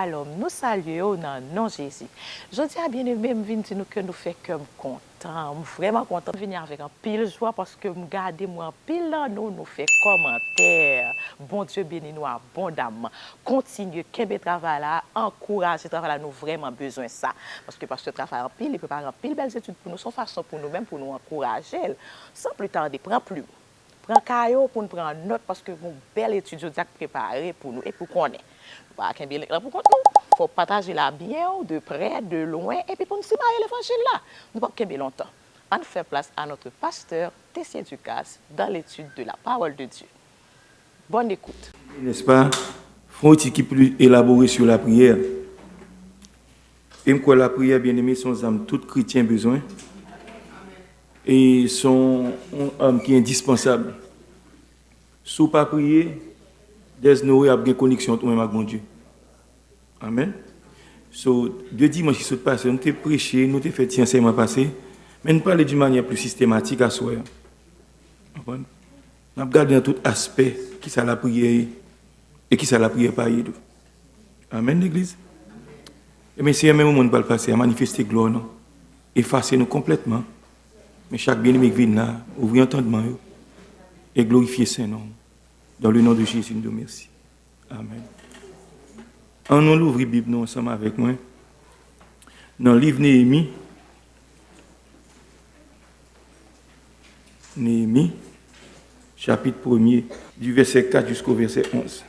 shalom. Nous saluons dans le nom de Jésus. Je dis à bien-aimé, je viens dire que nous faisons comme content. Je suis vraiment content de venir avec un pile joie parce que je garde moi un pile là, nous faisons commentaires. Bon Dieu bénis nous abondamment. Continuez, qu'est-ce travail là, encouragez le travail là, nous avons vraiment besoin de ça. Parce que ce travail en pile, il prépare en pile belles études pour nous, son façon pour nous-mêmes, pour nous encourager. Sans plus tarder, prends plus. Prends caillou pour nous prendre note parce que mon bel étude a préparé pour nous et pour qu'on ait. Pas qu'un bien là pour nous. Faut partager la bien de près, de loin et puis pour nous séparer l'évangile là. Nous pas qu'un longtemps. On fait place à notre pasteur Tessien Ducasse dans l'étude de la parole de Dieu. Bonne écoute. N'est-ce pas? Faut qui plus élaboré sur la prière. Et quoi la prière bien aimé sont âme tout chrétien besoin. Et son âme qui est indispensable. Si vous pas prier, there's no way à une connexion entre moi et mon Dieu. Amen. So, deux dimanches qui sont passés, nous avons prêché, nous avons fait enseignement passé, mais nous parlons d'une manière plus systématique à soi. Nous avons regardé dans tout aspect qui ça la prière et qui ça la prière par eux. Amen, l'Église. Et mais c'est un même moment de passer à manifester gloire, non? Effacer nous complètement. Mais chaque bien-aimé qui vient là, ouvrir entendement et glorifier Saint nom. Dans le nom de Jésus, nous te remercions. Amen. On nous ouvre la Bible nous ensemble avec moi. Dans le livre Néhémie. Néhémie, chapitre 1er, du verset 4 jusqu'au verset 11.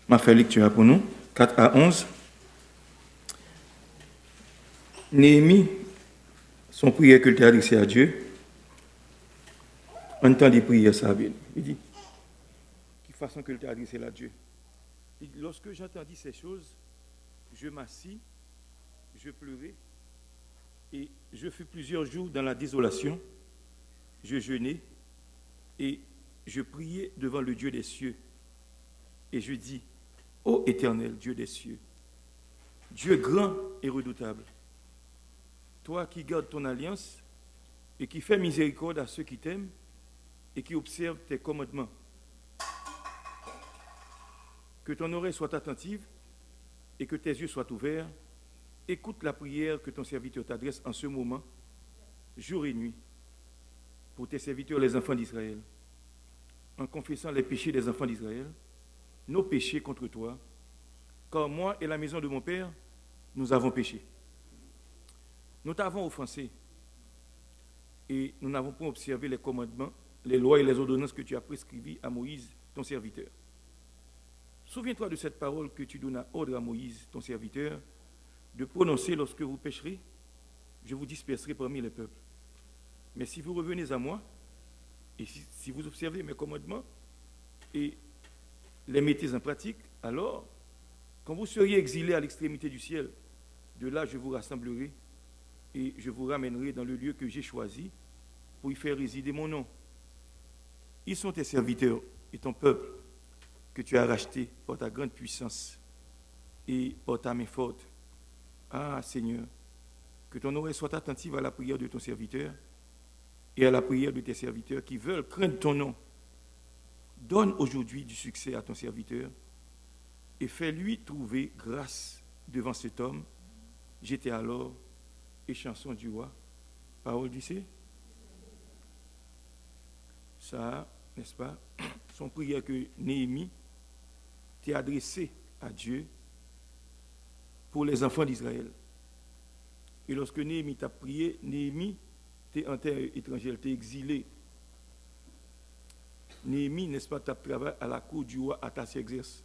Je vais faire lecture pour nous. 4 à 11. Néhémie, son prière que tu as adressée à Dieu, en temps de prière, ça vient. Il dit, de façon que tu as adressée à Dieu. Il dit, lorsque j'entendis ces choses, je m'assis, je pleurais, et je fus plusieurs jours dans la désolation, je jeûnais, et je priais devant le Dieu des cieux. Et je dis, ô Éternel, Dieu des cieux, Dieu grand et redoutable, toi qui gardes ton alliance et qui fais miséricorde à ceux qui t'aiment et qui observent tes commandements. Que ton oreille soit attentive et que tes yeux soient ouverts. Écoute la prière que ton serviteur t'adresse en ce moment, jour et nuit, pour tes serviteurs, les enfants d'Israël, en confessant les péchés des enfants d'Israël, nos péchés contre toi, car moi et la maison de mon Père, nous avons péché. Nous t'avons offensé et nous n'avons pas observé les commandements, les lois et les ordonnances que tu as prescrites à Moïse, ton serviteur. Souviens-toi de cette parole que tu donnas ordre à Moïse, ton serviteur, de prononcer lorsque vous pécherez, je vous disperserai parmi les peuples. Mais si vous revenez à moi, et si vous observez mes commandements et les mettez en pratique, alors, quand vous seriez exilés à l'extrémité du ciel, de là je vous rassemblerai et je vous ramènerai dans le lieu que j'ai choisi pour y faire résider mon nom. Ils sont tes serviteurs et ton peuple que tu as racheté par ta grande puissance et par ta main forte. Ah Seigneur, que ton oreille soit attentive à la prière de ton serviteur et à la prière de tes serviteurs qui veulent craindre ton nom. Donne aujourd'hui du succès à ton serviteur et fais-lui trouver grâce devant cet homme. J'étais alors et chanson du roi. Parole du C. Ça, n'est-ce pas, son prière que Néhémie t'est adressée à Dieu pour les enfants d'Israël. Et lorsque Néhémie t'a prié, Néhémie t'es en terre étrangère, t'es exilé. Néhémie, n'est-ce pas, t'as travaillé à la cour du roi Artaxerxès.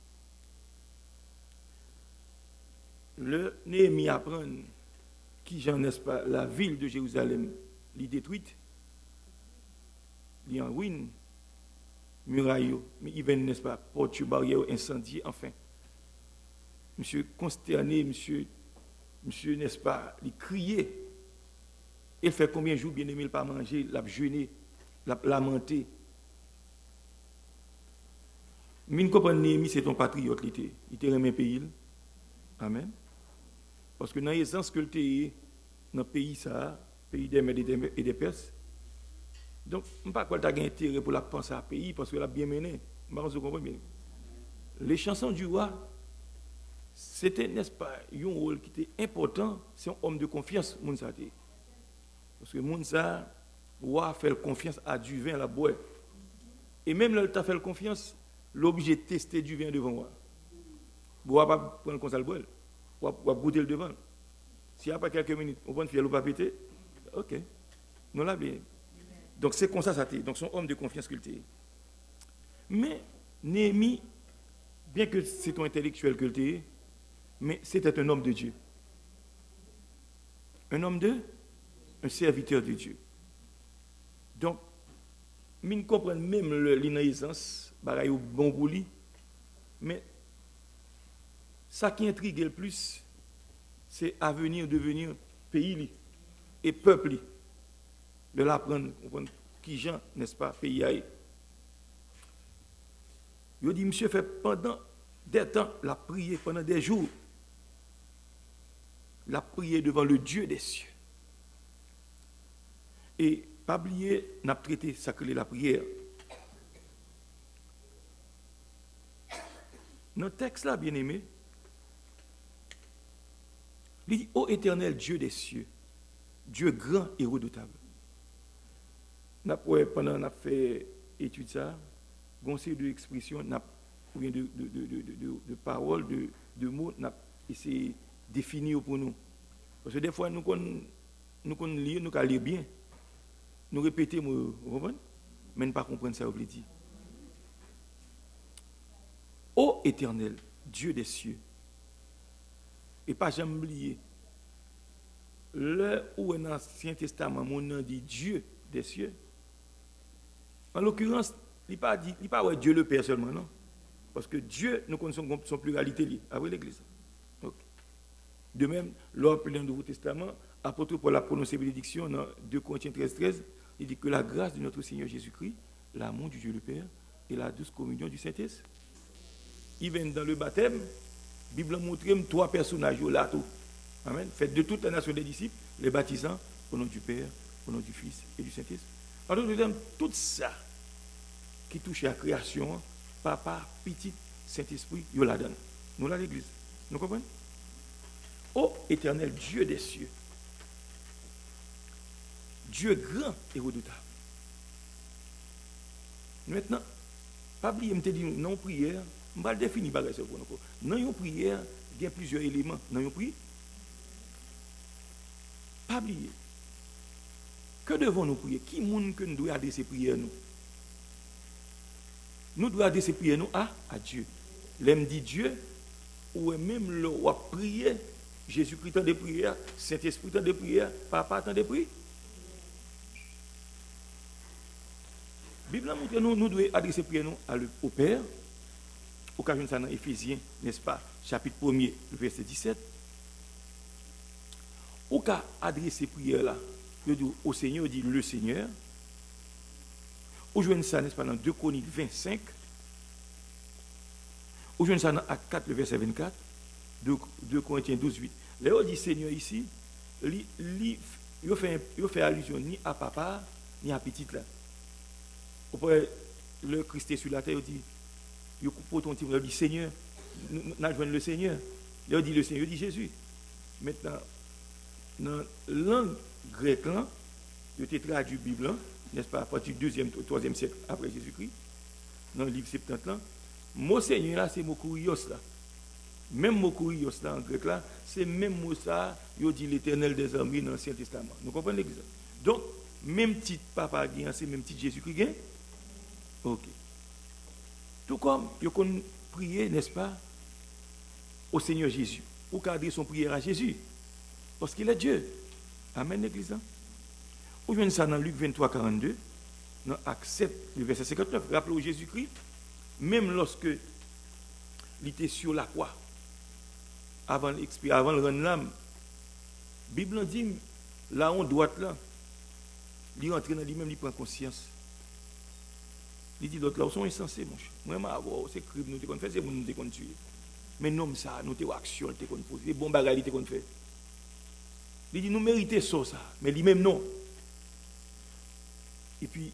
Le Néhémie apprend qui, j'en n'est-ce pas, la ville de Jérusalem, l'est détruite, l'est en ruine, muraille, mais il vient, n'est-ce pas, porte barrière incendiée, enfin. Monsieur consterné, monsieur, n'est-ce pas, il criait. Il fait combien de jours, bien aimé, il pas manger, l'a jeûné, l'a lamenté. Mais nous comprenons, Néhémie, c'est ton patriote, il était remis pays. Amen. Parce que dans l'essence que tu es dans le pays, ça, pays des Mèdes et des Perses, Donc, je ne sais pas quoi tu as intérêt pour la penser à pays parce que la bien menée. Je ne comprends bien. Les chansons du roi, c'était, n'est-ce pas, un rôle qui était important, c'est un homme de confiance, Mounsa. Parce que Mounsa, roi fait confiance à du vin à la boire. Et même là, tu as fait confiance, l'objet de tester du vin devant moi. Vous ne pouvez pas prendre comme ça le boire. Vous pouvez goûter le devant. S'il n'y a pas quelques minutes, on peut faire le pas péter. Ok. Nous l'avons bien. Donc c'est comme ça, ça donc son homme de confiance qu'il était. Mais Néhémie, bien que c'est un intellectuel qu'il était, mais c'était un homme de Dieu. Un serviteur de Dieu. Donc, nous comprenons même l'innocence, bagaille au bon pour lui, mais ça qui intrigue le plus, c'est à venir devenir pays et peuple. De l'apprendre, qui gens, n'est-ce pas, pays aïe. Il dit, monsieur fait pendant des temps, la prière, pendant des jours, la prière devant le Dieu des cieux. Et pas oublier, n'a traité sacré la prière. Dans le texte là, bien aimé, il dit, ô éternel Dieu des cieux, Dieu grand et redoutable. Pendant qu'on a fait étude ça, on a de expressions, ou bien de paroles, de mots, on a essayé de définir pour nous. Parce que des fois, nous lire, nous lire bien. Nous répétons, mais ne pas comprendre ça, on veut dire. Ô éternel, Dieu des cieux, et pas jamais oublier, là où dans l'Ancien Testament, mon nom dit Dieu des cieux, en l'occurrence, il n'est pas Dieu le Père seulement, non. Parce que Dieu, nous connaissons son pluralité avec l'Église. Donc, de même, lors du Nouveau Testament, apôtre Paul a prononcé bénédiction dans 2 Corinthiens 13, il dit que la grâce de notre Seigneur Jésus-Christ, l'amour du Dieu le Père et la douce communion du Saint-Esprit. Il vient dans le baptême, la Bible montre 3 personnages là tout. Amen. Faites de toute la nation des disciples, les baptisants, au nom du Père, au nom du Fils et du Saint-Esprit. En d'autres termes, tout ça qui touche à la création, papa, petit, Saint-Esprit, il la donne. Nous là l'Église. Nous comprenons? Ô éternel Dieu des cieux, Dieu grand et redoutable. Maintenant, pas oublier, je te dis, non prière, je vais le définir par ça pour nous. Dans une prière, il y a plusieurs éléments. Dans une prière, pas oublier. Que devons-nous prier? Qui monde que nous devons adresser prière nous? Nous devons adresser prière nous à Dieu. L'aime dit Dieu, ou même le roi prier, Jésus-Christ en de prière, Saint-Esprit en de prière, Papa en de prière. La Bible montre que nous devons adresser prière nous au Père. Occasion ça dans Éphésiens, n'est-ce pas, chapitre 1er, verset 17. Ou qu'à adresser prière là, au Seigneur, dit le Seigneur. Ou joignez ça, n'est-ce pas, dans 2 Chroniques 25. Ou joignez ça dans Acte 4, le verset 24. 2 Corinthiens 12, 8. Là, on dit Seigneur ici, il fait allusion ni à papa, ni à petite là. Après, le Christ est sur la terre, il dit, il coupe ton petit, il dit Seigneur, nous joignons le Seigneur. Là, on dit le Seigneur, il dit Jésus. Maintenant, dans la langue grecque, il a traduit la Bible, n'est-ce pas, à partir du 2e, 3e siècle après Jésus-Christ, dans le livre Septante, le mot Seigneur, là, c'est le mot kurios. Là. Même le mot kurios, là, en grec, là, c'est le même mot, ça, il dit l'éternel des armées dans l'Ancien Testament. Nous comprenons l'exemple. Donc, même petit papa, c'est même petit Jésus-Christ. Ok. Tout comme, il faut prier, n'est-ce pas, au Seigneur Jésus. Ou cadrer son prière à Jésus. Parce qu'il est Dieu. Amen, l'Église. Ou bien ça dans Luc 23, 42, dans Acte 7, le verset 59. Rappelez-vous Jésus-Christ, même lorsque il était sur la croix, avant de rendre l'âme, la Bible dit, là on droite là, il rentre dans lui-même, il prend conscience. Il dit l'autre là, ils sont insensés, mon cher. Moi, c'est crime, nous te fait, c'est nous te tuer. Mais non, ça, nous te action, te poser, les bons bagages, te fait. Il dit, nous méritons ça, mais lui-même non. Et puis,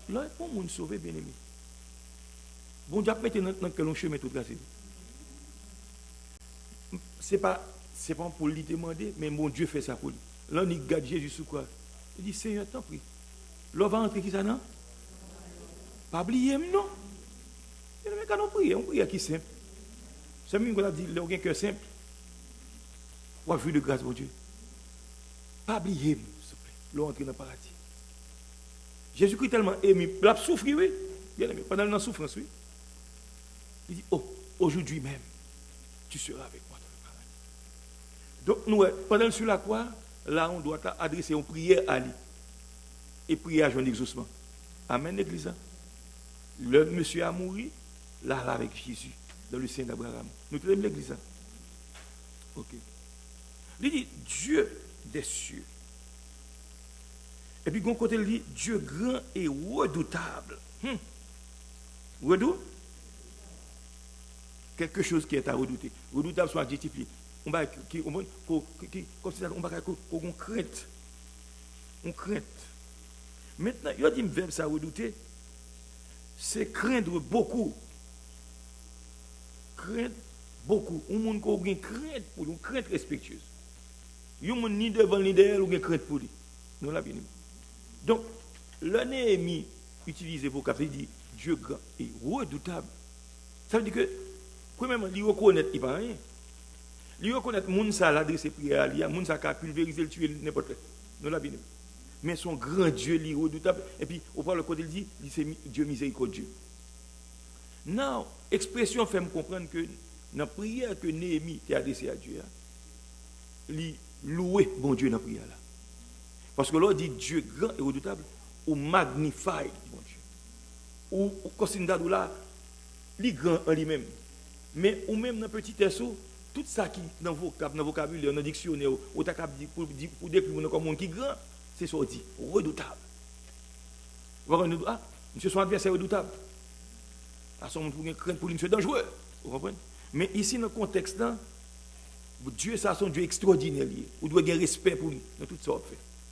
là, pour monde sauver, bien aimé. Bon Dieu a mis dans quel chemin tout tracé. C'est pas pour lui demander, mais mon Dieu fait ça pour lui. Là, on regarde Jésus sous quoi? Il dit, Seigneur, t'en prie. Là, va entrer qui ça, non? Pas oublier, non? Il dit, mais quand on prie qui simple. C'est même qu'on a dit, il y a un cœur simple. Ou a vu de grâce, mon Dieu. Pas oublier, s'il vous plaît. Là, entrer dans le paradis. Jésus-Christ tellement aimé, il a souffert, oui. Bien aimé, pendant la souffrance, oui. Il dit, oh, aujourd'hui même, tu seras avec moi dans le paradis. Donc, nous, pendant sur la croix, là, on doit adresser une prière à lui. Et prier à Jean exaucement. Amen, l'église. Le monsieur a mouru, là, avec Jésus, dans le sein d'Abraham. Nous tenons l'église. Ok. Il dit, Dieu des cieux. Et puis, de côté, il dit, Dieu grand et redoutable. Redoutable? Quelque chose qui est à redouter. Redoutable soit adjectif. On va comme ça, on va qu'on crainte. On crainte. Maintenant, il y a dit verbe ça redouter, c'est craindre beaucoup. Craindre beaucoup. Un monde qui a une crainte pour lui, une crainte respectueuse. Il y a un monde ni devant ni derrière, ou une crainte pour lui. Nous l'avons bien. Donc, le Néhémie utilise le vocabulaire, il dit Dieu grand et redoutable. Ça veut dire que, premièrement, il reconnaît qu'il n'y a pas rien. Il reconnaît que moun sa l'adresse prière à lui, moun sa a pulvérisé le tuer n'importe quoi. Nous l'avons bien. Mais son grand Dieu, il est redoutable. Et puis, au voir le côté, il dit c'est Dieu miséricordieux. Non, expression fait me comprendre que dans la prière que Néhémie a adressée à Dieu, il louer bon Dieu dans la prière. Parce que là, il dit Dieu grand et redoutable, ou magnifie bon Dieu. Ou considère là, il est grand en lui-même. Mais ou même dans petit esseau, tout ça qui dans le vocabulaire, dans le dictionnaire, ou pour décrire comme monde qui est grand, c'est ça dit, redoutable. Ah, monsieur son adversaire redoutable. À son monde crainte pour lui, monsieur dangereux. Vous comprenez? Mais ici, dans le contexte là, Dieu, ça, son Dieu extraordinaire. Vous devez avoir respect pour lui, dans tout ça.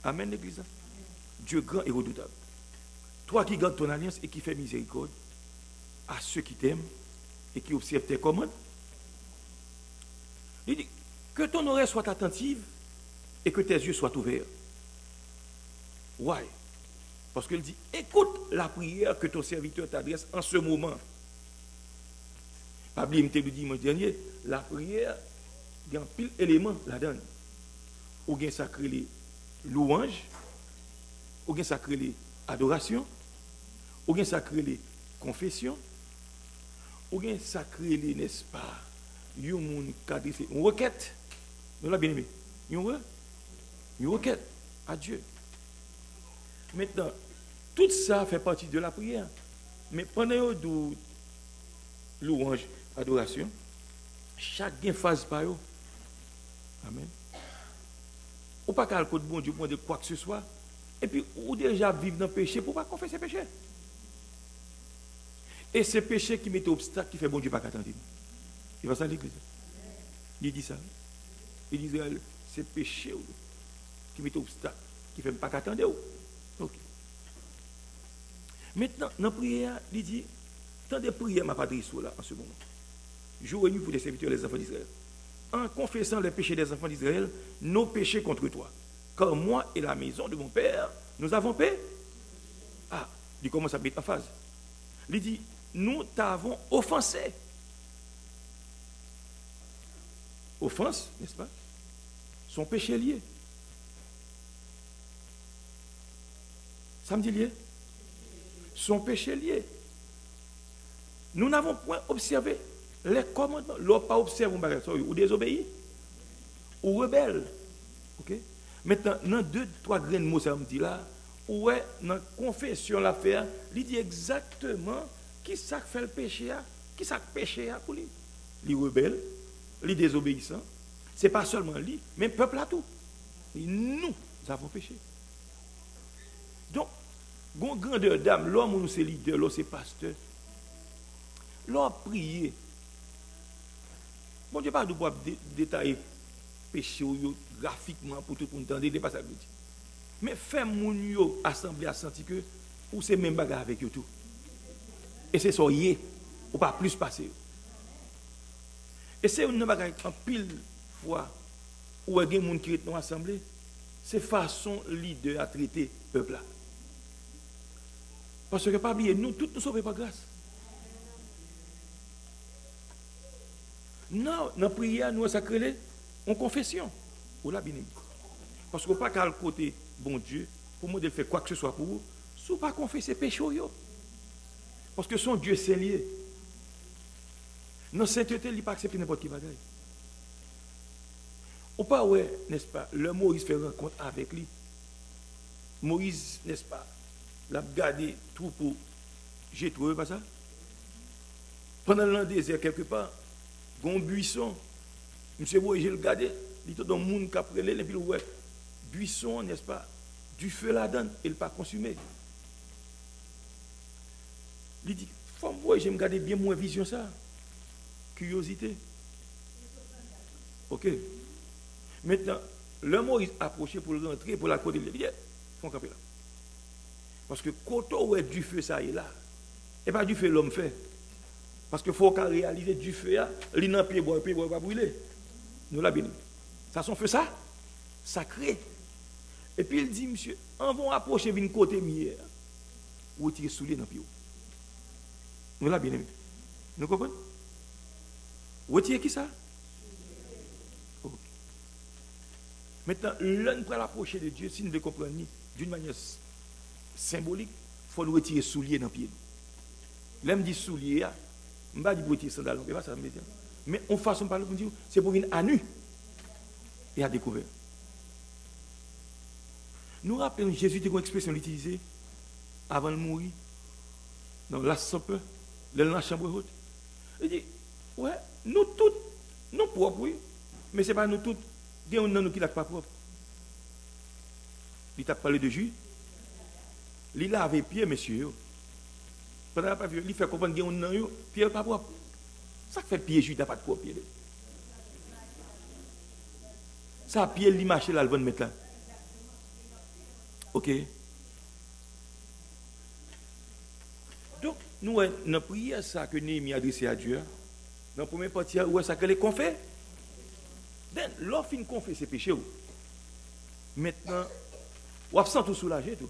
Amen, l'église. Dieu grand et redoutable. Toi qui gardes ton alliance et qui fais miséricorde à ceux qui t'aiment et qui observent tes commandes, il dit que ton oreille soit attentive et que tes yeux soient ouverts. Why? Parce qu'il dit, écoute la prière que ton serviteur t'adresse en ce moment. Pabli me dit dimanche dernier, la prière, il y a un pile élément là-dedans. Ou bien sacré les louanges, ou bien sacré les adorations, ou bien sacré les confessions, ou bien sacré les, n'est-ce pas, une requête. Nous l'avons bien aimé. Une requête à Dieu. Maintenant, tout ça fait partie de la prière. Mais pendant de louange, adoration, chaque phase par eux. Amen. Ou pas qu'à le côté de bon Dieu pour dire quoi que ce soit. Et puis, ou déjà vivre dans le péché pour ne pas confesser péché. Et c'est le péché qui met obstacle qui fait bon Dieu pas qu'attendre. Il va ça à l'église. Il dit ça. Il dit c'est le péché qui met obstacle qui fait pas qu'attendre. Ok. Maintenant, dans la prière, il dit, tant de prières m'a pas adressé là en ce moment. Jour et nuit pour les serviteurs les enfants d'Israël. En confessant les péchés des enfants d'Israël, nos péchés contre toi. Car moi et la maison de mon père, nous avons paix. Ah, il commence à mettre en phase. Il dit, nous t'avons offensé. Offense, n'est-ce pas? Son péché lié. Ça me dit lié? Son péché lié. Nous n'avons point observé les commandements. L'on pas observé ou désobéi ou rebelle. Ok? Maintenant, dans 2-3 grains de mots, ça me dit là, ouais, dans la confession l'affaire, il dit exactement qui ça fait le péché, qui ça péché pour lui. Les rebelles, les désobéissants, ce n'est pas seulement lui, mais le peuple a tout. Et nous avons péché. Donc, grandeur d'âme, l'homme où c'est leader, l'homme c'est pasteur, l'homme prier. Bon Dieu, pas de pouvoir détailler péché graphiquement pour tout le monde entendre, pas ça que je dis. Mais fait mon yo assemblée à sentir que ou c'est même bagarre avec eux tout. Et c'est ça, ou pas plus passer. Et c'est une bagarre en pile fois où il y a des gens qui sont dans l'assemblée, c'est façon leader à traiter le peuple là. Parce que pas oublier, nous tous nous sauvons par grâce. Non, dans la prière, nous sacrés, en confession. Ou la bien. Parce qu'on pas qu'à le côté, bon Dieu, pour moi de faire quoi que ce soit pour vous, si vous pas confesser péché. Parce que son Dieu c'est lié. Dans sainteté, il n'a pas accepté n'importe qui bagaille. Ou pas, ouais, n'est-ce pas, le Moïse fait rencontre avec lui. Moïse, n'est-ce pas, l'a gardé tout pour Jétro, pas ça? Pendant le désert, quelque part, un buisson, monsieur Moïse, j'ai le gardé, il est dans le monde qui a pris et puis ouais, buisson, n'est-ce pas, du feu là-dedans, il n'est pas consumé. Il dit, femme, moi, j'aime garder bien moins vision ça. Curiosité. Ok. Maintenant, le Moïse approché pour rentrer, pour la côté, il dit, faut camper là. Parce que quand on est du feu, ça est là. Et pas du feu, l'homme fait. Parce qu'il faut qu'on réalise du feu, il n'a pied bois va brûler. Nous l'a béni. Ça son feu ça, sacré. Et puis il dit, monsieur, on va approcher d'une côté mieux, ou tirer soulier dans le pied. Nous l'a bien aimé. Nous comprenons? Retirer qui ça? Okay. Maintenant, l'un pour l'approcher de Dieu, si nous le comprenons d'une manière symbolique, il faut nous retirer soulier dans le pied. L'homme dit soulier, je ne vais pas dire retirer sandales, pas ça me dit. Mais on façon parler pour dire, c'est pour venir à nu et à découvrir. Nous rappelons Jésus était une expression utilisée avant de mourir dans la supper, dans la chambre haute. Il dit, ouais, nous tous, nous propres, oui, mais ce n'est pas nous tous, il y a un nous qui n'est pas propre. Il t'a parlé de jus. Il lave les pieds, monsieur. Pendant la il fait comprendre qu'il y a un nan, pied n'est pas propre. Ça fait pied jus, il n'a pas de propre pied. Ça, pied, il marche là, le bon mettre là. Ok. Donc, nous, dans la prière, ça que Néhémie a adressé à Dieu, dans la première partie, où est-ce qu'elle est confesse? L'offre fin confesse ses péchés. Maintenant, on va se sentir soulagé. Tout.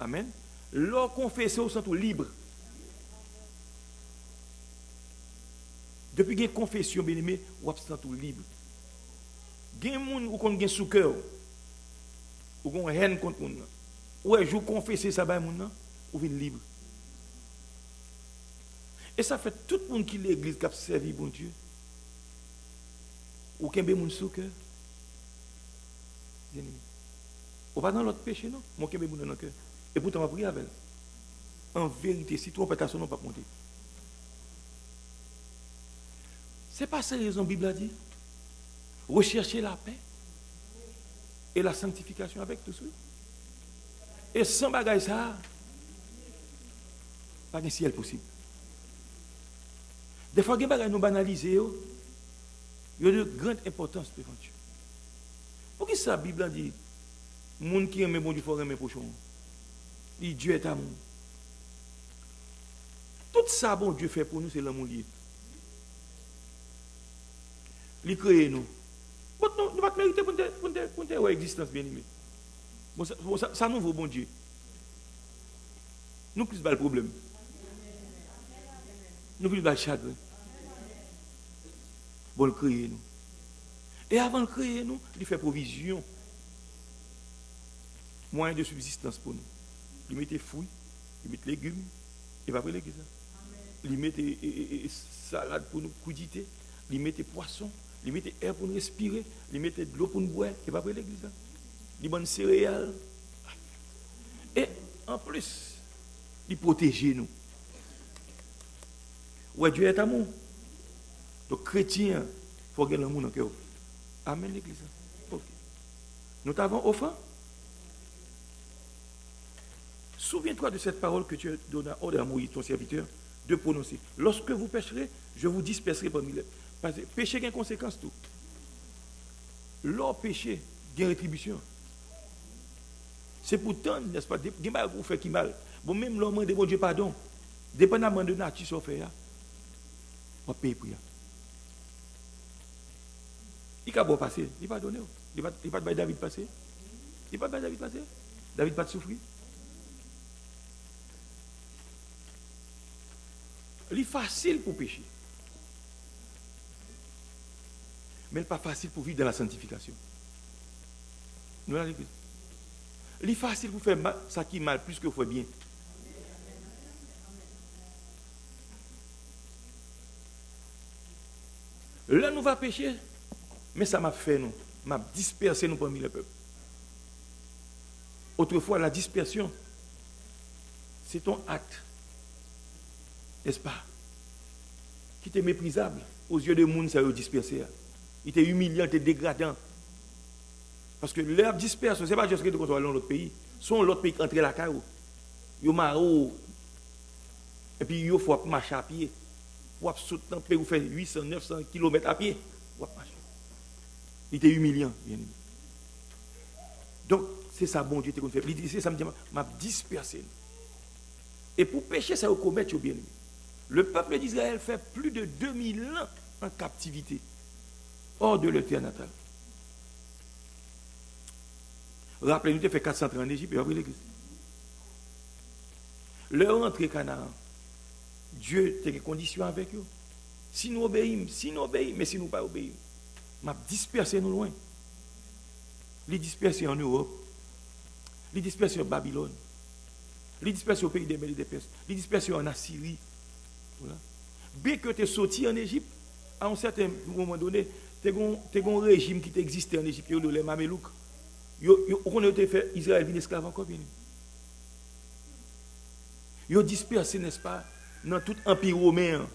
Amen. L'offre confesse, on se sent libre. Depuis qu'il y a une confession, bien aimé, on va se sentir libre. Il y a des gens qui ont sous cœur, ou qui ont haine contre les gens. Ouais, je confesse ça, ou vient libre. Et ça fait tout le monde qui l'église qui a servi bon Dieu. Ou qui a des gens sous cœur. Bien aimé. Ou pas dans l'autre péché, non? Moi qui ai des gens dans le cœur. Et pourtant, on va prier avec elle. En vérité, si tu n'as pas pas monter. Ce n'est pas ça raison la Bible a dit. Rechercher la paix et la sanctification avec tout ça. Et sans bagaille ça, pas de ciel possible. Des fois, il y a des bagailles nous banaliser, il y a de grande importance devant Dieu. Pourquoi ça, la Bible a dit, le monde qui aime bon Dieu, il faut aimer prochain. Il dit Dieu est amour. Tout ça, bon Dieu fait pour nous, c'est l'amour lié. Il crée nous. Nous ne pouvons pas mériter pour une existence bien aimée. Bon, ça nous vaut bon Dieu. Nous plus pas le problème. Nous plus pas le chagrin. Bon, il crée nous. Et avant de créer nous, il fait provision. Moyen de subsistance pour nous. Il met fruits, il met légumes, il va après l'église. Il met salade pour nous crudité, il met poissons, il met air pour nous respirer, il met de l'eau pour nous boire, il va après l'église. Il met céréales. Et en plus, il protège nous. Ouais, Dieu est amour. Donc, chrétien, il faut gagner l'amour dans le cœur. Amen, l'église. Okay. Nous t'avons offert. Souviens-toi de cette parole que tu as donnée à Moïse, ton serviteur, de prononcer. Lorsque vous pécherez, je vous disperserai parmi les. Parce que péché a une conséquence tout. Leur péché, il y a une rétribution. C'est pourtant, n'est-ce pas, des mal vous fait qui mal. Bon, même l'homme de bon Dieu pardon, dépendamment de nature, ça fait, on paye pour ça. Il a beau passer, il va donner. Il va pas David passer. Il va pas David passer. David pas de souffrir. Il est facile pour pécher. Mais il n'est pas facile pour vivre dans la sanctification. Nous l'avons dit. Il est facile pour faire ça qui est mal plus que faire bien. Là, nous va pécher, mais ça m'a fait nous, m'a dispersé nous parmi le peuple. Autrefois, la dispersion, c'est ton acte, n'est-ce pas, qui était méprisable aux yeux des monde, ça a dispersé. Il était humiliant, il était dégradant. Parce que leur dispersion, ce n'est pas juste que tu contrôles dans l'autre pays, sont l'autre pays qui entre la caille, ils marrent, et puis il faut marcher à pied. Ou sauter dans le pays, ou faire 800, 900 km à pied. Il était humiliant, bien aimé. Donc, c'est ça, bon Dieu, fait. Il dit, c'est ça, m'a dispersé. Et pour pécher, ça, au commettre, bien aimé. Le peuple d'Israël fait plus de 2000 ans en captivité, hors de leur terre natale. Rappelez-nous, il fait 400 ans en Égypte, et après l'Église. Leur entrée Canaan, Dieu a des conditions avec eux. Si nous obéissons, mais si nous ne pas obéissons, m'a dispersé nous loin. Les dispersés en Europe, les dispersés en Babylone, les dispersés au pays des Mèdes et des Perses, les dispersés en Assyrie. Voilà. Bien que tu es sorti en Égypte, à un certain moment donné, tu as un régime qui existait en Égypte, les Mamelouks. On a fait Israël une esclave encore bien. Ils ont dispersé, n'est-ce pas, dans tout empire romain.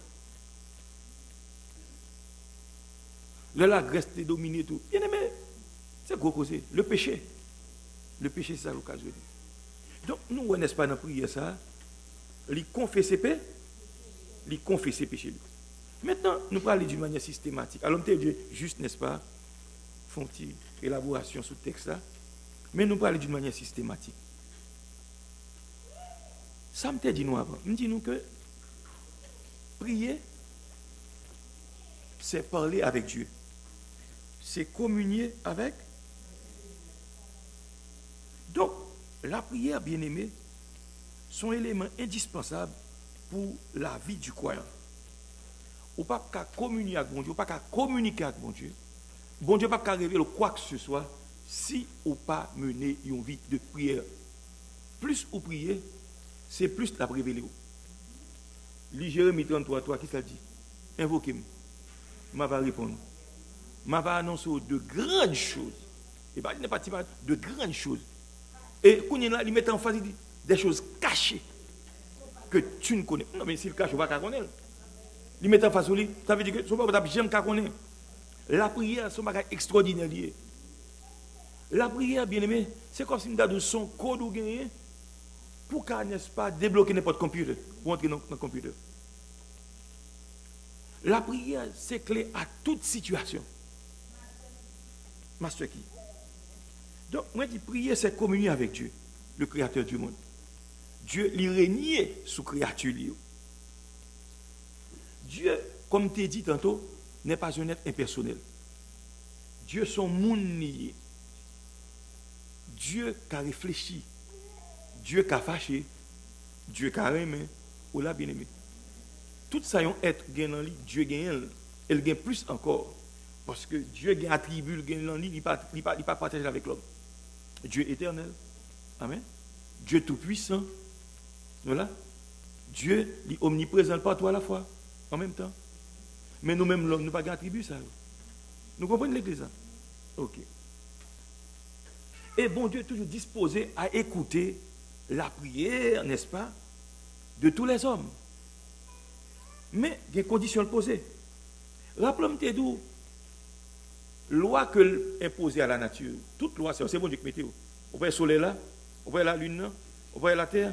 Là, la Grèce est dominée tout. Bien aimé, c'est gros causé. Le péché. Le péché, c'est ça l'occasion. Donc, nous, n'est-ce pas, dans la prière, ça, les confesser paix, les confesser péché. Maintenant, nous parlons d'une manière systématique. Alors, Dieu, juste, n'est-ce pas, font une élaboration sur le texte là, mais nous parlons d'une manière systématique. Ça me dit nous avant. Me dit nous que prier, c'est parler avec Dieu. C'est communier avec. Donc, la prière, bien aimée, sont un élément indispensable pour la vie du croyant. On ne peut pas communier avec bon Dieu, on ne peut pas communiquer avec bon Dieu. Bon Dieu ne peut pas révéler quoi que ce soit si on ne peut pas mener une vie de prière. Plus vous priez, c'est plus la révéler. Jérémie 33, toi, qui ça dit? Invoquez-moi. Je vais répondre. Je vais annoncer de grandes choses. Et bien, il n'est pas de grandes choses. Et quand il met en face des choses cachées que tu ne connais pas. Non, mais s'il cache, on ne va pas connaître. Il met en face de lui, ça veut dire que ce n'est pas j'aime qu'à connaître. La prière, c'est un bagage extraordinaire. La prière, bien aimé, c'est comme si nous avons son code ou gagné pour qu'à, n'est-ce pas, débloquer n'importe computer, pour entrer dans le computer. La prière, c'est clé à toute situation. Master qui? Donc, moi, je dis, prier, c'est communier avec Dieu, le créateur du monde. Dieu, il règne sous créature. Dieu, comme tu as dit tantôt, n'est pas un être impersonnel. Dieu, son monde lié. Dieu qui a réfléchi. Dieu qui a fâché. Dieu qui a aimé. Ou là, bien aimé. Tout ça, un être qui est en lui, Dieu gagne. Elle gagne plus encore. Parce que Dieu gagne attribut, il gagne en lui, il ne peut pas partager avec l'homme. Dieu éternel. Amen. Dieu tout-puissant. Voilà. Dieu est omniprésent partout à la fois. En même temps. Mais nous-mêmes, l'homme, nous n'avons pas d'attribut, ça. Nous comprenons l'église. Ok. Et bon Dieu est toujours disposé à écouter la prière, n'est-ce pas, de tous les hommes. Mais il y a des conditions posées. Rappelons-moi d'où loi que imposée à la nature. Toute loi, c'est bon Dieu qui mettez. On voit le soleil là, on voit la lune là, on voit la terre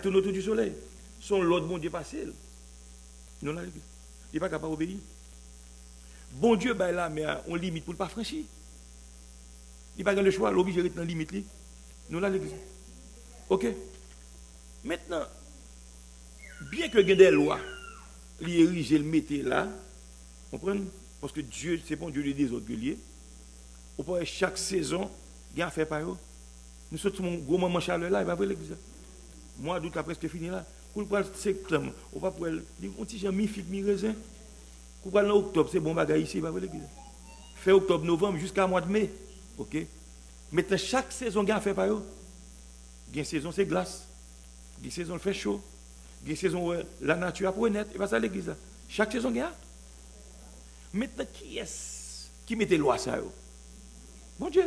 tourne autour du soleil. Son l'autre bon Dieu passé. Non, là, il n'est pas capable d'obéir. Bon Dieu, ben là, mais on limite pour ne pas franchir. Il n'a pas le choix, l'obligé de rester dans la limite. Nous, là, l'église. Ok? Maintenant, bien que il y ait des lois, les ériger, le mettre là, comprenez? Parce que Dieu, c'est bon Dieu les désordres liés. Au point chaque saison, il y a fait par eux. Nous sommes mon gros moment chaleur là, il va voir l'église. Moi, d'août a presque fini là. Pour le septembre, on va pour dire on petit mi figue mi raisin. Pour le octobre, c'est bon bagage ici, il va voir l'église. Fait octobre, novembre jusqu'à mois de mai. OK? Maintenant chaque saison il y a fait par eux. Il y a une saison c'est glace. Il y a une saison il fait chaud. Il y a une saison la nature a pour net, il va ça l'église là. Chaque saison il y a. Maintenant qui est-ce qui mettait loi ça yo? Bon Dieu.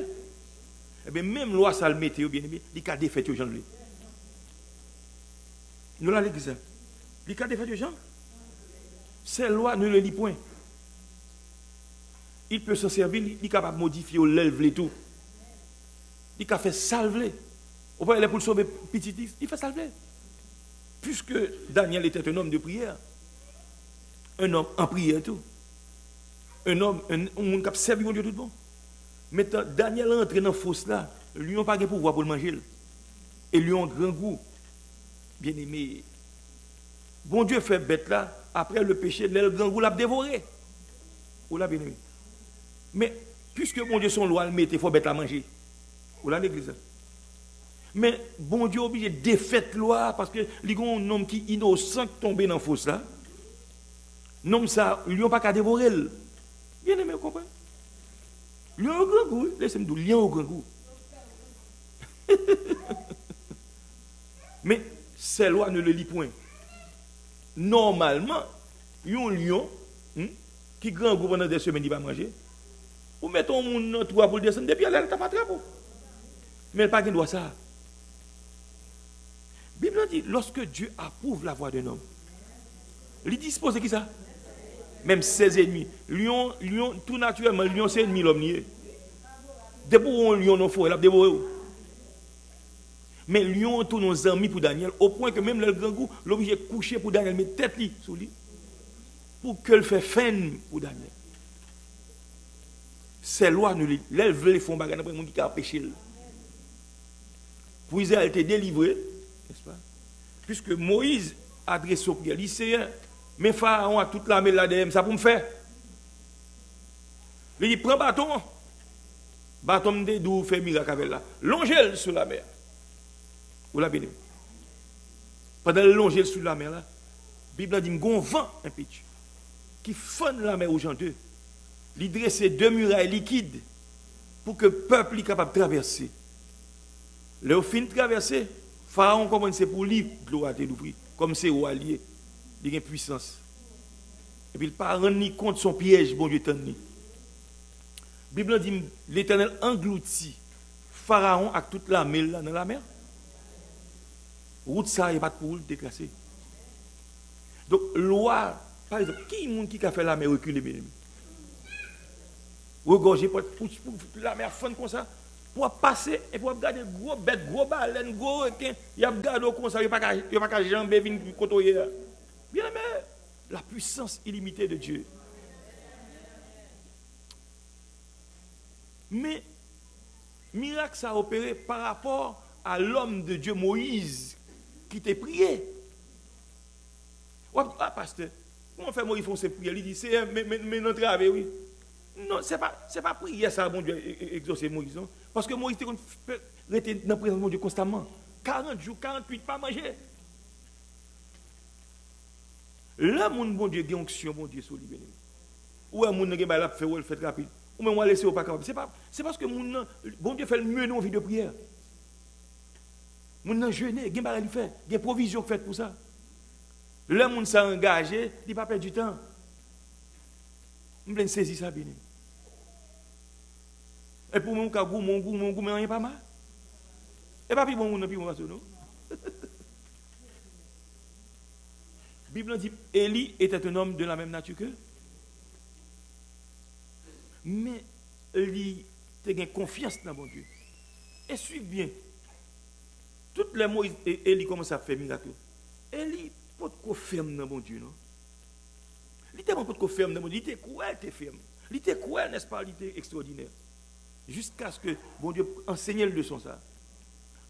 Eh bien, même loi, ça le mettait, bien aimé, il y a des fêtes aux gens. Nous, là, l'église, il y a des fêtes aux gens. Ces lois ne le lit point. Il peut s'en servir, il est capable de modifier, ou lève tout. Il a fait salver. Au point, il est pour le sauver petit, il fait salver. Puisque Daniel était un homme de prière, un homme en prière tout. Un homme, un monde qui a servi mon Dieu tout bon. Maintenant, Daniel est entré dans la fosse là. Lui n'a pas de pouvoir pour le manger. Et lui a un grand goût. Bien aimé. Bon Dieu fait bête là. Après le péché, le grand goût l'a dévoré. Ou l'a bien aimé. Mais puisque bon Dieu son loi le met, il faut bête à manger. Ou là l'église. Mais bon Dieu est obligé de défaire loi parce que il y a un homme qui est innocent qui tombe dans la fosse là. Non, ça, ils n'ont pas qu'à dévorer. Bien aimé, vous comprenez? Lui a un grand goût, laissez-moi dire, lui a un grand goût. Mais ces lois ne le lit point. Normalement, il y a un lion qui grand goût pendant des semaines, il va manger. Ou mettons mon toit pour le descendre, depuis elle n'a pas de drapeau. Mais elle n'a pas de droit ça. La Bible dit, lorsque Dieu approuve la voix d'un homme, il dispose de qui ça? Même ses ennemis. Lion, tout naturellement, lion c'est ennemi l'homme. Depuis un lion non faut, il a dévoré. Mais lion tous nos amis pour Daniel, au point que même le grand goût, l'obligé de coucher pour Daniel, mais tête li sous lui, pour qu'elle fait fin pour Daniel. Ces lois ne l'élèvent les fonds bagarre, après le monde qui a péché. Pour Israël été délivré, n'est-ce pas? Puisque Moïse adresse au prière, lycéen, mais Pharaon a toute l'armée là-dedans, ça pour me faire. Il dit, prends bâton. Bâton de d'où fait miracle avec là. Longez-le sur la mer. Vous l'avez vu. Pendant le longer sur la mer là, la Bible dit, il y a un vent, un pitch, qui fonde la mer aux gens d'eux. Il dresse deux murailles liquides pour que le peuple soit capable de traverser. Le fin de traverser, Pharaon commence pour lui, l'eau a été ouverte, comme c'est au allié. Il a une puissance. Et puis il ne pas rendre compte de son piège, bon Dieu t'en ni. La Bible dit l'Éternel engloutit Pharaon avec toute la mer dans la mer. Route ça, il n'y a pas de pour le déclasser. Donc, loi, par exemple, qui est qui a fait la mer reculer, mes amis? Regorger pour la mer fond comme ça, pour passer et pour regarder gros bêtes, gros baleines, gros requins, il y a regardé comme ça, il n'y a pas qu'à jambe venir côtoyer. Bien aimé, la puissance illimitée de Dieu. Mais, miracle ça a opéré par rapport à l'homme de Dieu, Moïse, qui t'a prié. Ah, pasteur, comment fait Moïse font ses prières? Il dit, c'est mais notre travail, oui. Non, ce n'est pas prière ça, mon Dieu, exaucer Moïse. Non? Parce que Moïse était dans la présence de mon Dieu constamment. 40 jours, 48, pas manger. Là, mon bon Dieu, il y a une onction, mon Dieu, sur lui. Ou un monde qui a fait, ou il fait rapide. Ou même on va laisser au pas capable. C'est parce que mon bon Dieu fait le mieux dans vie de prière. Mon jeûner, il y a des provisions faites pour ça. Le monde s'est engagé, il ne pas perdre du temps. Je vais saisir ça bien. Et pour mon cas, mon goût, mais rien pas mal. Et pas plus bon, non plus bon, non. La Bible dit Élie était un homme de la même nature que. Mais Élie a confiance dans mon Dieu. Et suivez bien. Toutes les mots, Élie commence à faire miracle. Élie, pas de ferme dans mon Dieu, non? Il était pas de ferme dans mon Dieu. Il était quoi, il était ferme. Il était quoi, n'est-ce pas? Il était extraordinaire. Jusqu'à ce que mon Dieu enseigne le leçon ça.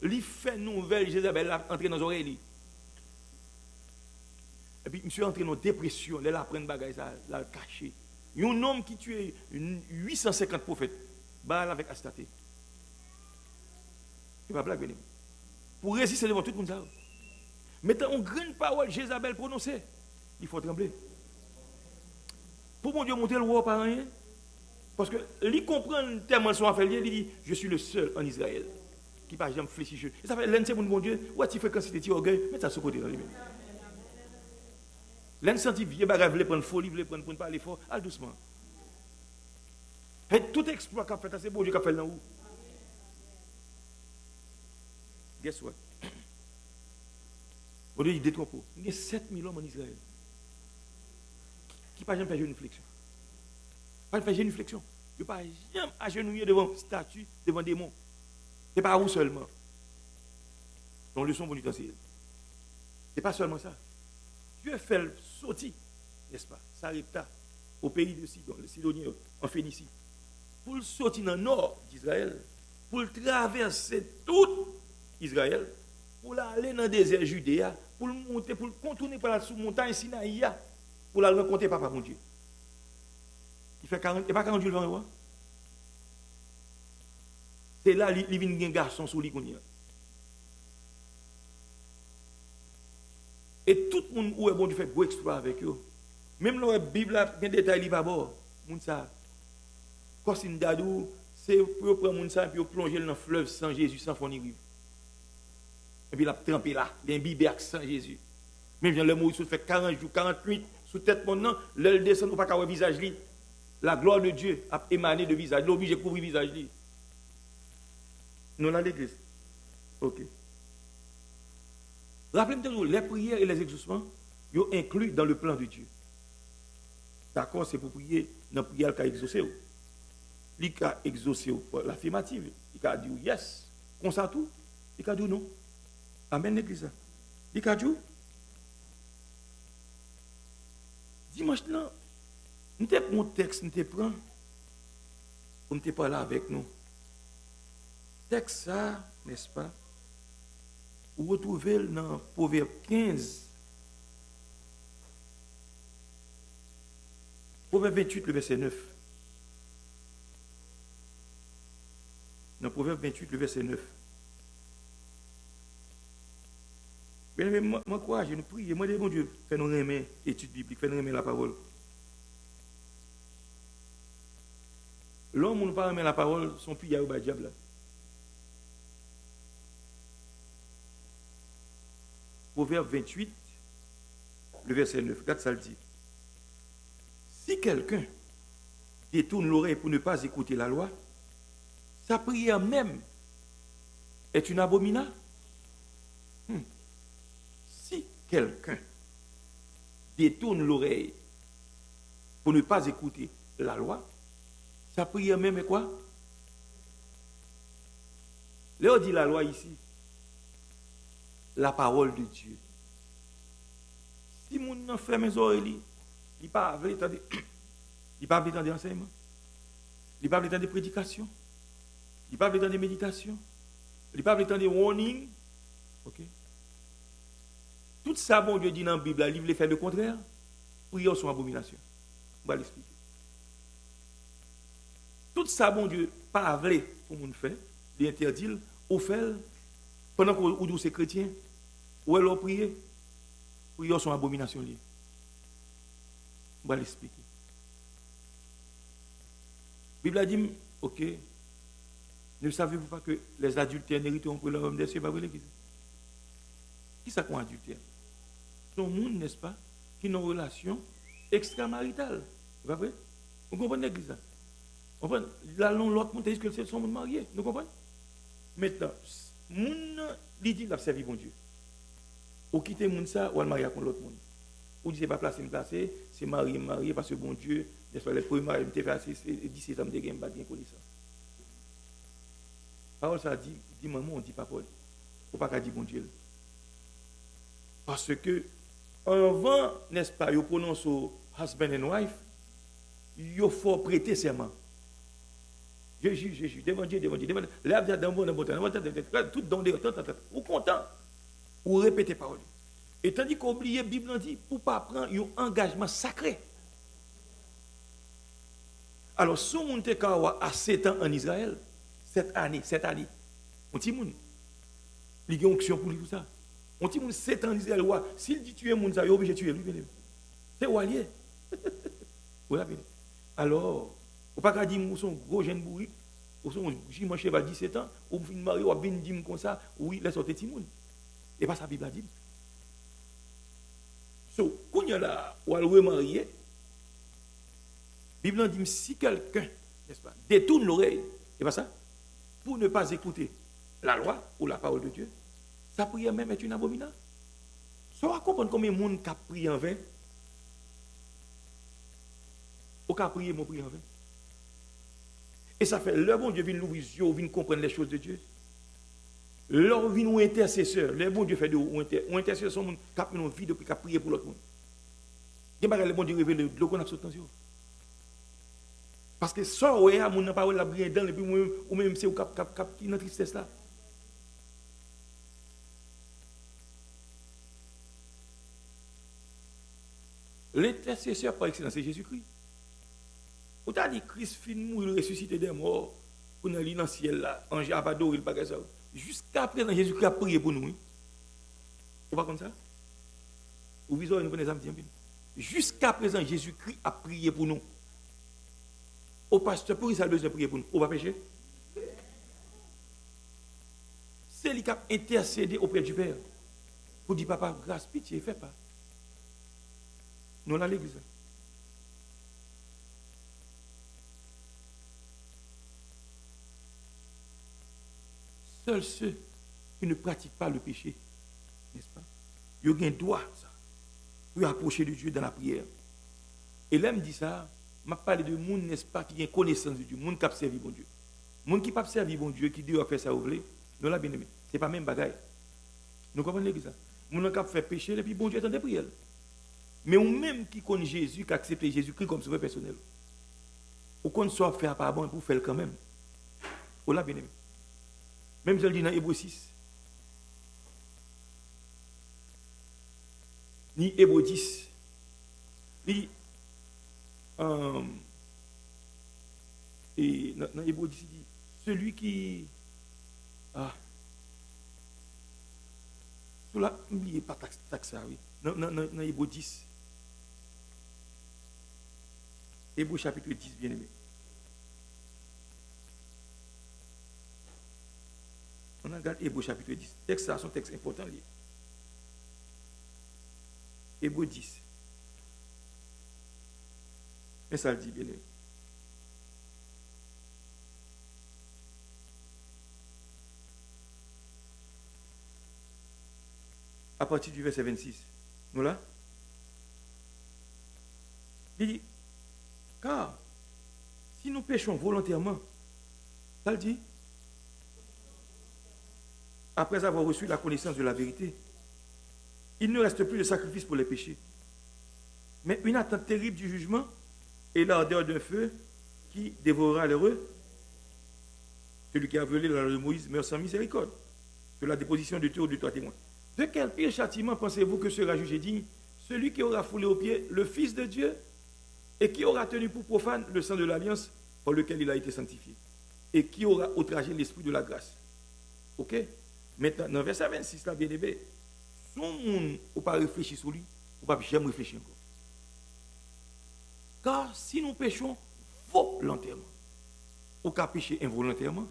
Il fait nouvelle, Jézabel a entré dans les oreilles. puis, je suis entré dans une dépression. Là, il prend une bagaille, ça, là, caché. Il y a un homme qui tue 850 prophètes. Bah, avec Astaté. C'est pas blague, bien. Pour résister devant tout le monde. Maintenant, une grande parole, Jézabel prononcée. Il faut trembler. Pour mon Dieu monter le roi par rien. Parce que, lui comprend tellement son affaire, il dit, je suis le seul en Israël qui n'a jamais fléchi. Et ça fait, l'un c'est mon Dieu, ouais, tu fais quand c'était orgueil, mets ça sur côté dans lui-même. L'un senti vieux bagage, voulait prendre folie, voulait prendre pour ne pas aller fort, allez doucement. Et tout exploit qu'a fait, c'est bon Dieu qui a fait dans où? Guess what? Bon Dieu, il détruit. Il y a 7000 hommes en Israël qui n'ont pas jamais fait une flexion. Pas faire une flexion. Il ne pas jamais agenouiller devant statue, devant démon. Ce n'est pas vous seulement. Donc, leçon pour nous. Ce n'est pas seulement ça. Dieu fait le sorti, n'est-ce pas, Sarepta, au pays de Sidon, le Sidonien, en Phénicie, pour le sortir dans le nord d'Israël, pour le traverser tout Israël, pour aller dans le désert judéa, pour le monter, pour le contourner par la sous-montagne Sinaïa, pour la rencontrer papa mon Dieu. Il fait 40, et pas 40 jours devant le roi. C'est là, il vient un garçon sous lui. Et tout le monde où est bon Dieu fait gros exploit avec eux. Même dans la Bible, il y a des détails, il va bord. Moun ça. Kossin dadou, c'est pour prendre moun ça et puis plonger dans le fleuve sans Jésus, sans fond ni rive. Et puis il a trempé là, il y a un biberc sans Jésus. Même le Moïse fait 40 jours, 48 sous tête maintenant, l'elle descend, ou pas qu'à voir visage li. La gloire de Dieu a émané de visage. Il est obligé de couvrir le visage. Nous, dans l'église. Ok. Rappelez-moi, les prières et les exaucements, ils sont inclus dans le plan de Dieu. D'accord, c'est pour prier dans la prière qu'il a exaucé. Il a exaucé l'affirmative. Il a dit yes. Comme ça tout. Il a dit non. Amen, l'église. Il a dit dimanche là. Nous te prends un texte, nous te prends pour nous parler avec nous. Texte ça, n'est-ce pas? Vous retrouvez dans Proverbe 15. Proverbe 28, le verset 9. Dans Proverbe 28, le verset 9. Mais moi, courage, nous prions, moi, bon Dieu, fais-nous aimer l'étude biblique, fais-nous aimer la parole. L'homme où nous parlons de la parole, son pillage au bas diable. Proverbe 28, le verset 9. Regarde ça le dit. Si quelqu'un détourne l'oreille pour ne pas écouter la loi, sa prière même est une abominable. Si quelqu'un détourne l'oreille pour ne pas écouter la loi, sa prière même est quoi? Là, on dit la loi ici. La parole de Dieu. Si mon enfant fait mes oreilles, il ne pas attendre d'enseignement. Il ne pas attendre de prédication. Il ne pas attendre de méditation. Il ne pas attendre de warning. Ok? Tout ça, bon Dieu dit dans la Bible, il veut faire le contraire. Prières sont abomination. On va l'expliquer. Tout ça, bon Dieu, pas vrai pour mon fait, il interdit, au fait, pendant qu'on dit c'est chrétien, où est-ce prier? Prières sont abomination liées. On va l'expliquer. La Bible a dit, ok, ne savez-vous pas que les adultères n'hériteront pour leur homme des cieux, pas vrai? Qui ça qu'on adultère? C'est un monde, n'est-ce pas, qui a une relation extramaritale. Pas vrai? Vous comprenez l'église là? Vous comprenez? Là, l'autre monde, que c'est son monde marié. Vous comprenez? Maintenant, monde, il dit qu'il a servi bon Dieu. Ou quitter monde ça, ou le marier avec l'autre monde. Ou dit c'est pas placé, c'est marié, parce que bon Dieu, n'est-ce pas, les premiers mariés, il m'a fait 17 ans de guerre, il m'a bien connu ça. Parole ça dit maman, on dit pas Paul. Ou pas qu'à dire bon Dieu. Parce que, avant, n'est-ce pas, il prononce husband and wife, il faut prêter serment. Je juge, devant Dieu, devant Dieu. Là, dans bon temps, tout dans des temps, ou content, ou répéter parole. Et tandis qu'oublier, la Bible dit, pour ne pas prendre un engagement sacré. Alors, si on était à 7 ans en Israël, 7 années, on dit, il y a une onction pour lui tout ça. On dit, 7 ans en Israël, s'il dit tuer mon ça, il est obligé de tuer lui. C'est où allié. Alors, on ne peut pas dire que son gros jeune bourri, ou son mon cheval 17 ans, ou une mariée, ou bien dire comme ça, oui, laisse sortir Timoun. Et pas ça, la Bible a dit. So, quand il y a là, ou elle est marié, la Bible dit si quelqu'un, n'est-ce pas, détourne l'oreille, c'est pas ça, pour ne pas écouter la loi ou la parole de Dieu, sa prière même est une abominable. So, on va comprendre combien de monde qui a prié en vain. Ou qui a prié, mon prière en vain. Et ça fait, le bon Dieu vient l'ouvrir les yeux, vient comprendre les choses de Dieu. Leur vie ou intercesseur, le bon Dieu fait de ou intercesseur, sont gens qui ont une vie depuis qu'ils prié pour l'autre monde. Il y a le bon Dieu révélé de l'eau qu'on a sur tension. Parce que ça, ouais, à mon parole la brille dans et puis ou même c'est au cap qui dans tristesse là. L'intercesseur par excellence c'est Jésus-Christ. On t'a dit Christ fin mourir ressuscité des morts pour nous aller dans le ciel là, ange abadour il bagage ça. Jusqu'à présent Jésus-Christ a prié pour nous. Vous pas comme ça? Vous visez nous prenez ça jusqu'à présent Jésus-Christ a prié pour nous. Au pasteur pour il a besoin de prier pour nous. On va pécher. C'est lui qui a intercédé auprès du Père pour dire papa grâce pitié fais pas. Nous là l'église. Seuls ceux qui ne pratiquent pas le péché, n'est-ce pas? Ils ont un droit ça, pour approcher de Dieu dans la prière. Et là, me dit ça, m'a parlé de monde, n'est-ce pas, qui a connaissance de Dieu, monde qui a servi bon Dieu. Monde qui n'a pas servi bon Dieu, qui doit faire ça, vous voulez, nous l'a bien aimé. Ce n'est pas même bagaille. Nous comprenons l'église. Monde qui a fait péché, et puis bon Dieu attend des prières. Mais ou même qui connaît Jésus, qui a accepté Jésus-Christ comme sauveur personnel, ou qu'on soit fait par bon pour faire quand même. Vous l'a bien aimé. Même je le dis dans Hébreu 6. Ni Hébreu 10. Et dans Hébreu 10, il dit, celui qui... Cela, n'oubliez pas taxe, oui. Dans Hébreu 10. Hébreu chapitre 10, bien aimé. On regarde Hébreu chapitre 10. Texte ça, son texte important. Hébreu 10. Mais ça le dit bien. À partir du verset 26. Nous là? Il dit, car si nous péchons volontairement, ça le dit, après avoir reçu la connaissance de la vérité, il ne reste plus de sacrifice pour les péchés, mais une attente terrible du jugement et l'ardeur d'un feu qui dévorera l'heureux. Celui qui a violé la loi de Moïse meurt sans miséricorde, de la déposition de deux ou de trois témoins. De quel pire châtiment pensez-vous que sera jugé digne celui qui aura foulé aux pieds le Fils de Dieu et qui aura tenu pour profane le sang de l'alliance par lequel il a été sanctifié et qui aura outragé l'esprit de la grâce. Ok? Maintenant, dans le verset 26, là, bien aimé, si on ne pas réfléchir sur lui, on ne va jamais réfléchir encore. Car si nous péchons volontairement, ou qu'à pécher involontairement,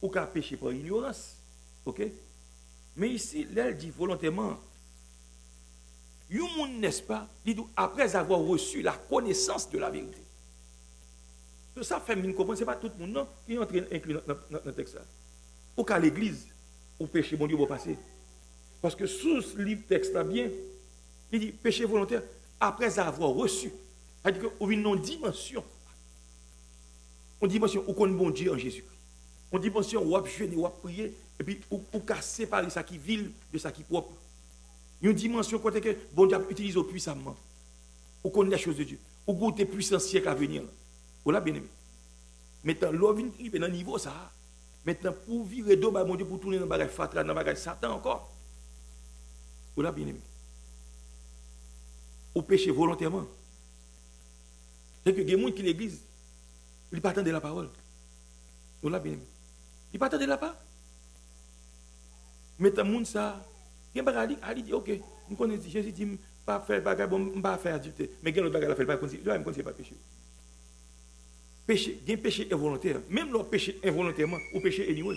ou qu'à pécher par ignorance, ok? Mais ici, là, elle dit volontairement, monde, n'est-ce pas, après avoir reçu la connaissance de la vérité. Ça fait une comprendre, ce n'est pas tout le monde non, qui est en train d'inclure dans le texte. Ou qu'à l'église, ou péché, bon Dieu, va passer. Parce que sous ce livre texte là bien, il dit péché volontaire après avoir reçu. C'est-à-dire qu'on vit une dimension. Une dimension où on bon Dieu en Jésus-Christ. Une dimension où on jeûner, où on prier, et puis où on séparer ça qui vil de ça qui propre. Une dimension côté que bon Dieu utilise puissamment. Où connaît les choses de Dieu. Où goûter puissant siècle à venir. Voilà bien aimé. Maintenant, l'homme vient arriver dans le niveau ça. Maintenant, pour vivre d'eau, mon Dieu, pour tourner dans le bagage fatra, dans le bagage Satan encore. Voilà bien aimé. ou péché volontairement. C'est que il y a des gens qui l'église, ils ne pas attendre la parole. Nous l'a bien. Ils ne pas attendre la parole. Mais tant monde ça, il y a un Ali dit OK, nous connaissons Jésus dit pas faire bagarre bon, pas faire adultère. Mais il y a l'autre bagarre la fait pas continuer, là même continuer pas péché. Péché, il y a un péché involontaire, même le péché involontairement ou péché anyway.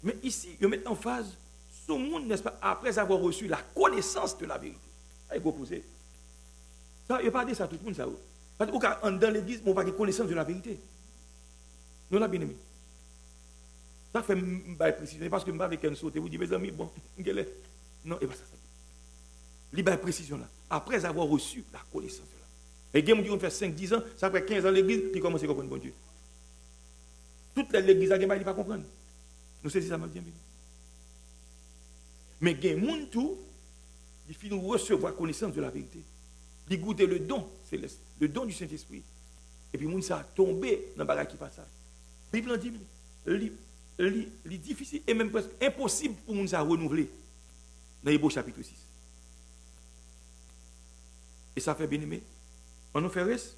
Mais ici, ils mettent en phase ce monde, n'est-ce pas, après avoir reçu la connaissance de la vérité. Il faut poser. Ça, il n'y a pas dit ça à tout le monde, ça. Parce que dans l'église, on n'a pas de connaissance de la vérité. Nous l'avons bien aimé. Ça fait une précision. Parce que je ne vais pas avec sauter. Vous dites, mes amis, bon, non, et pas ça. Il y a une précision là. Après avoir reçu la connaissance de la vérité. Et il y a des gens qui fait 5-10 ans, ça fait 15 ans l'église, puis commencent à comprendre bon Dieu. Toute l'église, il ne pas comprendre. Nous saisissons ça, bien. Mais il y a des gens qui finissent recevoir connaissance de la vérité. Ils goûtent le don céleste, le don du Saint-Esprit. Et puis, les gens sont tombés dans le bagage qui passe ça. La Bible dit, c'est difficile et même presque impossible pour les gens à renouveler. Dans Hébreux chapitre 6. Et ça fait bien aimer. On nous fait respect.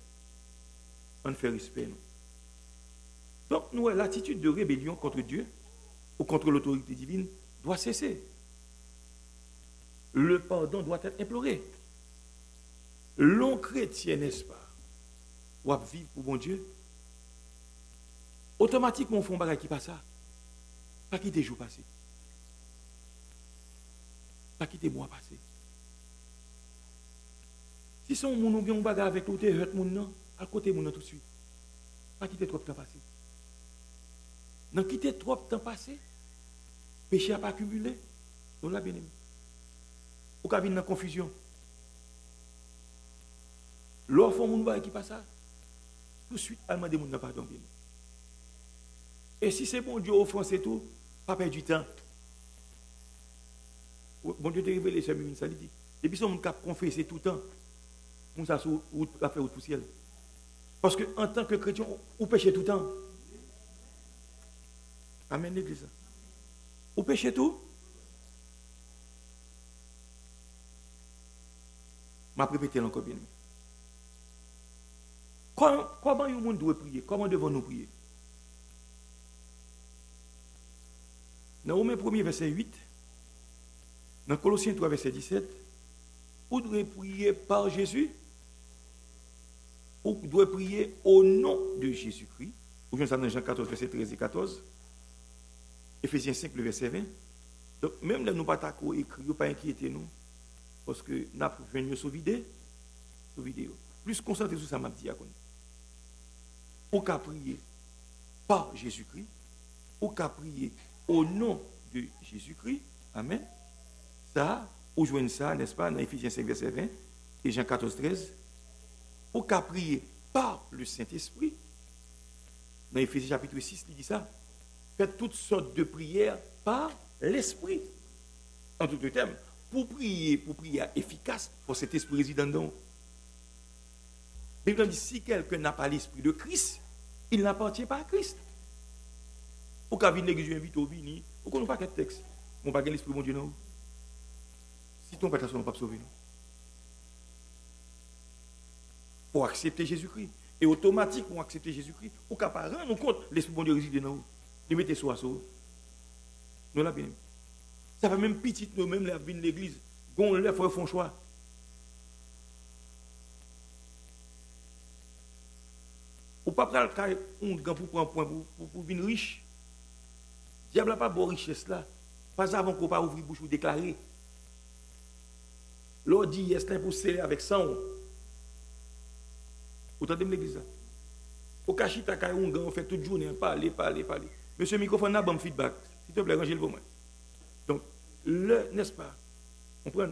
On nous fait respect. Donc, nous, l'attitude de rébellion contre Dieu ou contre l'autorité divine doit cesser. Le pardon doit être imploré. L'on chrétien, n'est-ce pas, ou vivre pour bon Dieu, automatiquement, on fait un bagage qui passe ça. Pas quitter jour passé. Pas quitter mois passé. Si son moun ou bien un bagage avec l'autre, hurt moun nan, à côté moun nan tout de suite. Pas quitter trop de temps passé. Non quitter trop de temps passé, péché n'a pas accumulé, on l'a bien aimé. Ou qu'à venir dans confusion. L'offre moun bagage qui passe ça, tout de suite, allemand des moun n'a pas dormi. Et si c'est bon Dieu offensé tout, pas perdre du temps. Bon Dieu t'a révélé ce mime, ça dit. Et puis, si on a confessé tout le temps, on a fait au ciel. Parce qu'en tant que chrétien, on péche tout le temps. Amen, l'église. On péche tout. Je vais répéter encore bien. Comment le monde doit prier? Comment devons-nous prier? Dans Romains 1er, verset 8, dans Colossiens 3, verset 17, vous devez prier par Jésus, ou vous devez prier au nom de Jésus-Christ. Vous voyez ça dans Jean 14, verset 13 et 14, Éphésiens 5, le verset 20. Donc, même là, nous ne pas écrire, nous pas inquiéter nous, parce que nous avons venu sur vidéo. Plus concentré sur ça, m'a dit à connaître. Ou qu'à prier par Jésus-Christ, ou qu'à prier au nom de Jésus-Christ. Amen. Ça, vous jouez ça, n'est-ce pas, dans Éphésiens 5, verset 20 et Jean 14, 13. Ou qu'à prier par le Saint-Esprit. Dans Éphésiens chapitre 6, il dit ça. Faites toutes sortes de prières par l'Esprit. En tout terme, pour prier efficace, pour cet esprit résident dans nous. La Bible dit, si quelqu'un n'a pas l'esprit de Christ, il n'appartient pas à Christ. Ou qu'à venir l'église invite au vini, ou qu'on n'a pas quel texte. On n'a pas l'esprit de mon Dieu, non. Si ton père n'est pas sauvé, non. Pour accepter Jésus-Christ. Et automatiquement, pour accepter Jésus-Christ, ou qu'à pas rendre compte, l'esprit de mon Dieu réside dans nous. Il mettez soi à soi. Nous l'avons bien. Ça fait même petit, nous-mêmes, la vie de l'église. Gon, les frères font choix. Ou pas prendre le cas pour prendre un point pour venir riche. Diable n'a pas de richesse là. Pas avant qu'on pas ouvrir bouche ou déclarer. L'on dit, est-ce que pour sceller avec sang? Vous entendez l'église là? Au cachita, on fait toute journée, parler. Monsieur microphone n'a pas de feedback. S'il te plaît, rangez-le pour moi. Donc, n'est-ce pas? On prend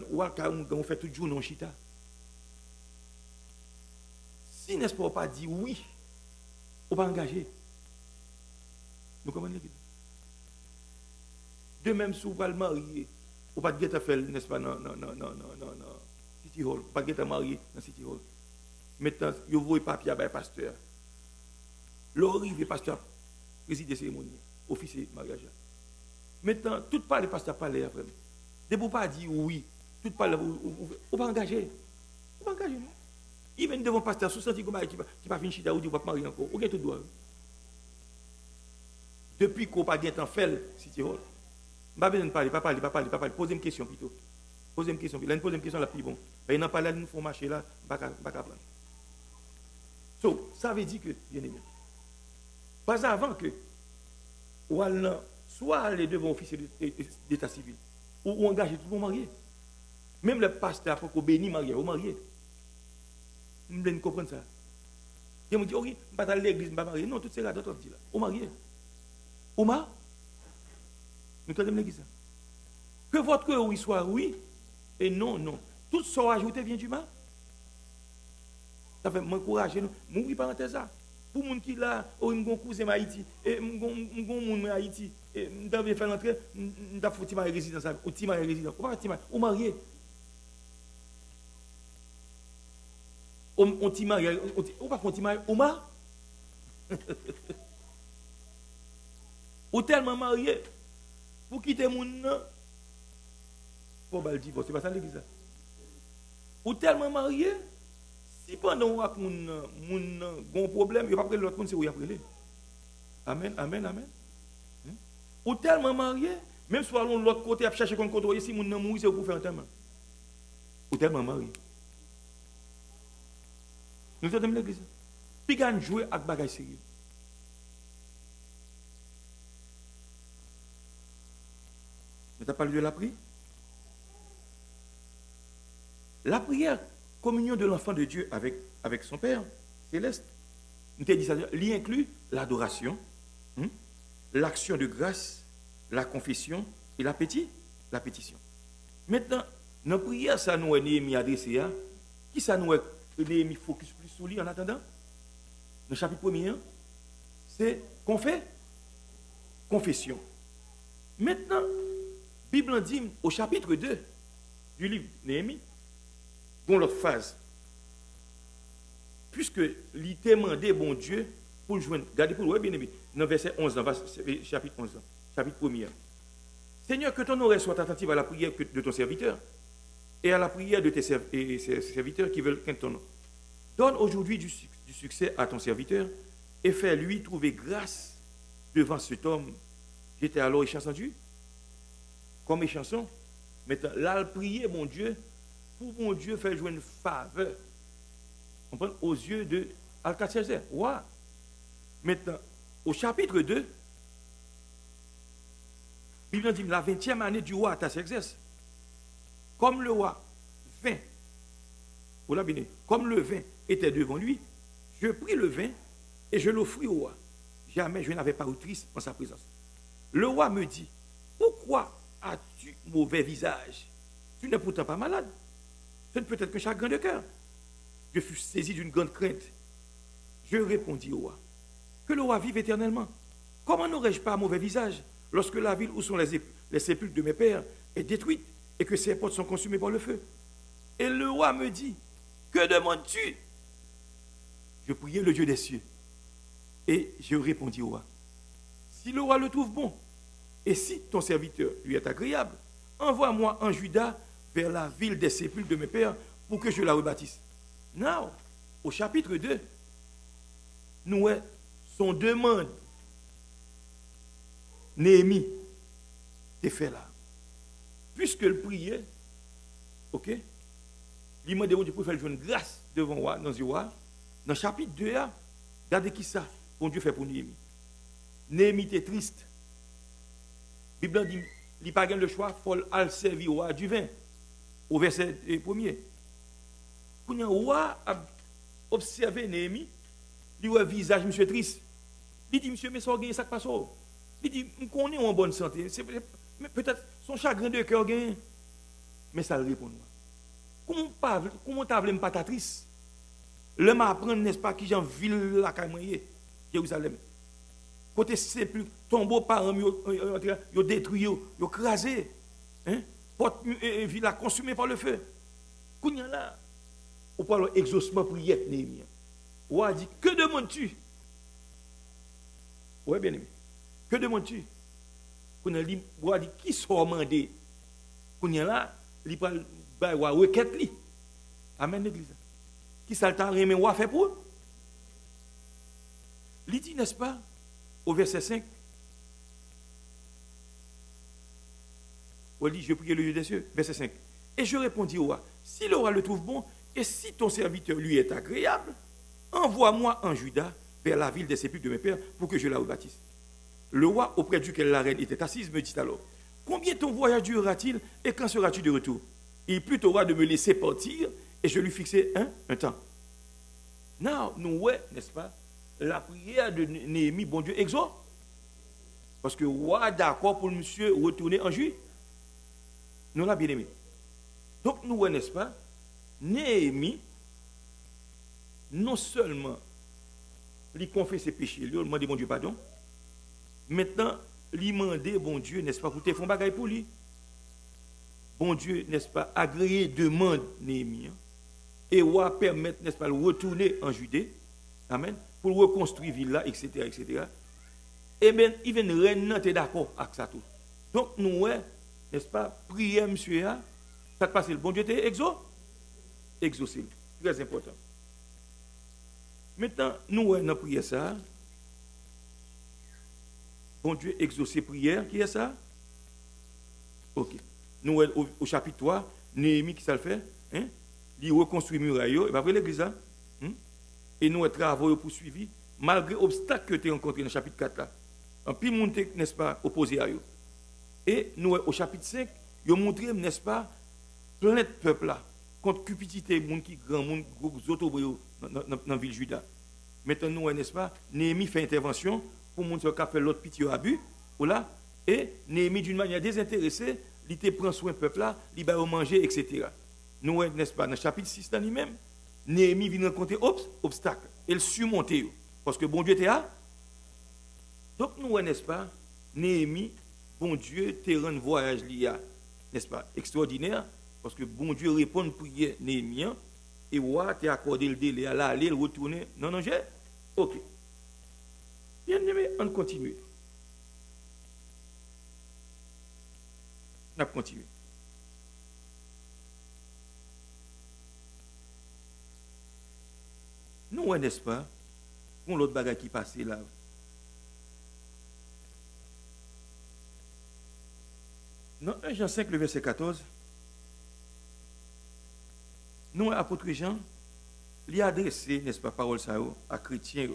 on fait toute journée, on chita. Si, n'est-ce pas, on pas dit oui, on va engager. Nous comprenez l'église? De même, si vous va le marier, ou pas de guetter faire, n'est-ce pas, non, City Hall, pas de guetter marier dans City Hall. Maintenant, vous voyez papier à le pasteur. L'arrive, le pasteur préside des cérémonies, officier mariage. Maintenant, tout parle, le pasteur parle après. De vous pas dire oui, tout parle, on va engager. Vous pas engagé, non? Il vient devant le pasteur, sous senti qui va finir chita ou dit, vous pas marier encore. Vous avez tout droit. Depuis qu'on n'a pas de temps fait, si tu veux. Je ne vais pas parler. Posez une question plutôt. Posez une question. Là, une question la plus bon. Il n'a pas là, nous faut marcher là, je ne vais pas prendre. So, ça veut dire que, bien aimé, pas avant que, soit aller devant l'officier d'état civil, ou engager tout le monde marié. Même le pasteur, pour qu'on bénisse marié, ou marié. Vous devez comprendre ça. Il me dit, oui, je ne vais pas aller à l'église, je ne vais pas marier. Non, tout c'est là, d'autres dit là. Ou marié. Ou ma? Nous tenons l'église. Que votre oui soit oui, et non, non. Tout ce ajouté vient du mal. Ça fait m'encourager, nous, oui, parenthèse ça. Pour les gens qui là, mon cousin Haïti, et mon monde Haïti, et je faire l'entrée, je vais faire ma résidence, ou ma résidence, ou marié. On t'y marie, ou pas qu'on t'y marie, ou ma? Ou tellement marié, pour quitter mon nom, pour le divorce, c'est pas ça l'église. Ou tellement marié, si pendant que mon a un problème, il n'y a pas de l'autre monde, c'est où il y a pris. Amen, amen, amen. Ou tellement marié, même si on l'autre côté, à chercher qu'on contrôle, si mon nom mourit, c'est pour faire un thème. Ou tellement marié. Nous sommes l'église. Puis quand jouer avec des choses sérieux. Mais tu as parlé de la prière? La prière, communion de l'enfant de Dieu avec son Père céleste, nous t'ai dit ça, il inclut l'adoration, l'action de grâce, la confession et la pétition. Maintenant, dans la prière, ça nous est Néhémie adressé à qui ça nous est Néhémie focus plus sur lui en attendant? Dans le chapitre 1er, c'est confession. Maintenant, la Bible dit au chapitre 2 du livre Néhémie, dans l'autre phase, puisque il demandé bon Dieu pour le joindre. Regardez pour le bien aimé, dans verset 11, dans chapitre 11, chapitre 1er. Seigneur, que ton oreille soit attentive à la prière de ton serviteur et à la prière de tes serviteurs qui veulent ton nom. Donne aujourd'hui du succès à ton serviteur et fais-lui trouver grâce devant cet homme. J'étais alors échanson comme échanson. Maintenant, là, prier mon Dieu, pour mon Dieu faire jouer une faveur. On prend aux yeux de Alcatraz. Ouais. Maintenant, au chapitre 2, la Bible dit la 20e année du roi Artaxerxès. Comme le roi vint, comme le vin était devant lui, je pris le vin et je l'offris au roi. Jamais je n'avais pas eu triste en sa présence. Le roi me dit, pourquoi as-tu mauvais visage? Tu n'es pourtant pas malade. Ce ne peut être qu'un chagrin de cœur. Je fus saisi d'une grande crainte. Je répondis au roi, que le roi vive éternellement. Comment n'aurais-je pas un mauvais visage lorsque la ville où sont les sépulcres de mes pères est détruite et que ses portes sont consumées par le feu? Et le roi me dit, que demandes-tu? Je priai le Dieu des cieux. Et je répondis au roi, si le roi le trouve bon, et si ton serviteur lui est agréable, envoie-moi en Juda vers la ville des sépulcres de mes pères pour que je la rebâtisse. Now, au chapitre 2, nous avons son demande. Néhémie est fait là. Puisque le priait, ok, il m'a demandé pour faire une grâce devant moi, dans le roi. Dans le chapitre 2, regardez qui ça, bon Dieu fait pour Néhémie. Néhémie était triste. La Bible dit, il n'a pas le choix, il faut aller servir au roi du vin, au verset 1er. Quand le roi a observé Néhémie, il voit le visage, monsieur triste. Il dit, monsieur, mais ça a ça qui passe. Il dit, je connais en bonne santé. Peut-être son chagrin de cœur gagne. Mais ça le répond. Comment tu as pas triste? Le m'apprend, n'est-ce pas, qui j'en ville la caille, Jérusalem. Côté sépulcre, tombeau par yo détruit, yo crasé. Hein? Porte ville a consumé par le feu. Kounya là, on parle exaucement prière Néhémie. On a dit, que demandes-tu? Oui, bien aimé. Que demandes-tu? On a dit, qui soit demandé? Kounya là, il parle requête li. Amen, l'église. Qui ça le temps remet ou fait pour? Il dit, n'est-ce pas, au verset 5, où il dit, je prie le Dieu des cieux, verset 5. Et je répondis au roi, si le roi le trouve bon, et si ton serviteur lui est agréable, envoie-moi en Juda vers la ville des sépulcres de mes pères pour que je la rebâtisse. Le roi auprès duquel la reine était assise me dit alors, combien ton voyage durera-t-il et quand seras-tu de retour? Il plut au roi de me laisser partir et je lui fixai un temps. Now, nous, n'est-ce pas, la prière de Néhémie, bon Dieu, exauce. Parce que le roi d'accord pour monsieur retourner en Jude. Nous l'avons bien aimé. Donc, nous, n'est-ce pas, Néhémie, non seulement il confesse ses péchés, il demande bon Dieu pardon, maintenant, il demande bon Dieu, n'est-ce pas, pour te faire bagaille pour lui. Bon Dieu, n'est-ce pas, agréé demande Néhémie, et va permettre, n'est-ce pas, de retourner en Judée, amen, pour reconstruire ville là, etc., etc. Et bien, il vient reine, tu es d'accord avec ça tout. Donc, nous, n'est-ce pas, prier, monsieur, ça te passe, le bon Dieu t'est exaucé. Très important. Maintenant, nous, dans prière ça, bon Dieu exaucé prière, qui est ça? Ok. Nous, au chapitre 3, Néhémie, qui ça le fait? Hein? Il reconstruit muraille, et après l'église, hein? Et nous, travaux poursuivis, malgré l'obstacle que tu as rencontré dans le chapitre 4 là. En plus, monde, n'est-ce pas, opposé à eux. Et nous, au chapitre 5, ils ont montré, n'est-ce pas, plein de peuples là, contre cupidité, monde qui grand, monde autobrio dans la ville de Juda. Maintenant, nous, n'est-ce pas, Néhémie fait intervention pour monde qui a fait l'autre pitié abus, là, et Néhémie, d'une manière désintéressée, il te prend soin du peuple là, il va manger, etc. Nous, n'est-ce pas, dans le chapitre 6 dans lui-même, Néhémie vient rencontrer obstacles, et le surmonter, parce que bon Dieu était là. Donc, nous, n'est-ce pas, Néhémie, bon Dieu te rend voyage lié, n'est-ce pas, extraordinaire, parce que bon Dieu répond à prière Néhémie, et ouais, tu as accordé le délai à aller, le retourner. Non, j'ai. Ok. Bien aimé, on continue. On a continué. Nous, n'est-ce pas, pour l'autre bagage qui passait là. Dans 1 Jean 5, le verset 14, nous, apôtre Jean, lui a adressé, n'est-ce pas, parole ça à chrétiens.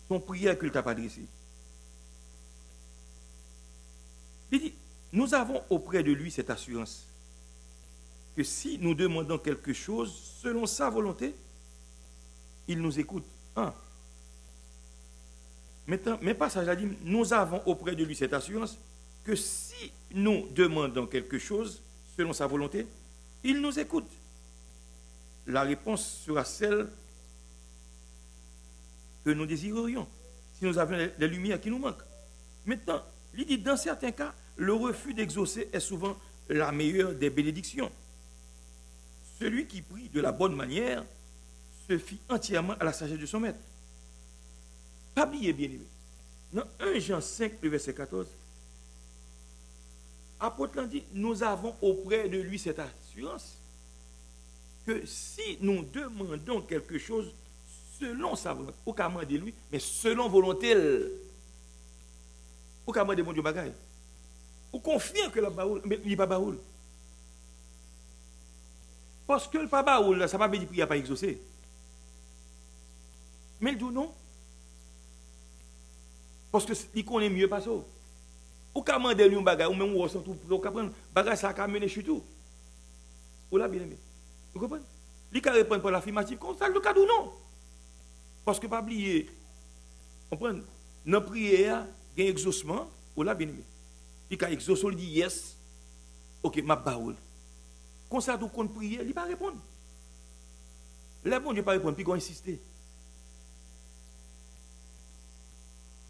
Son prière qu'il t'a pas adressé. Il dit, nous avons auprès de lui cette assurance que si nous demandons quelque chose selon sa volonté, il nous écoute. Maintenant, mes passages a dit, nous avons auprès de lui cette assurance que si nous demandons quelque chose selon sa volonté, il nous écoute. La réponse sera celle que nous désirerions, si nous avions les lumières qui nous manquent. Maintenant, il dit, dans certains cas, le refus d'exaucer est souvent la meilleure des bénédictions. Celui qui prie de la bonne manière se fie entièrement à la sagesse de son maître. Pas oublier, bien aimé. Dans 1 Jean 5, le verset 14, apôtre l'a dit, nous avons auprès de lui cette assurance que si nous demandons quelque chose selon sa volonté, au cas de lui, mais selon volonté, au cas de mon Dieu bagaille, on confie que la baoul, mais il n'est pas baoul. Parce que le pas baoul, ça ne va pas dire qu'il n'y a pas exaucé. Mais il dit non. Parce qu'il connaît mieux pas ça. Ou ka mande lui un bagage ou même ou ressent tout pour comprendre bagage ça ka mener sur tout. Ou là bien aimé. Vous comprenez? Li ka répondre par l'affirmative comme ça le cas ou non. Parce que pas oublier. Comprendre? Dans prière, il y a exaucement, ou là bien aimé. Il ka exaucer il dit yes. OK, m'a baoul. Comme ça tout compte prier, il pas répondre. Les bon Dieu pas répondre puis qu'on insister.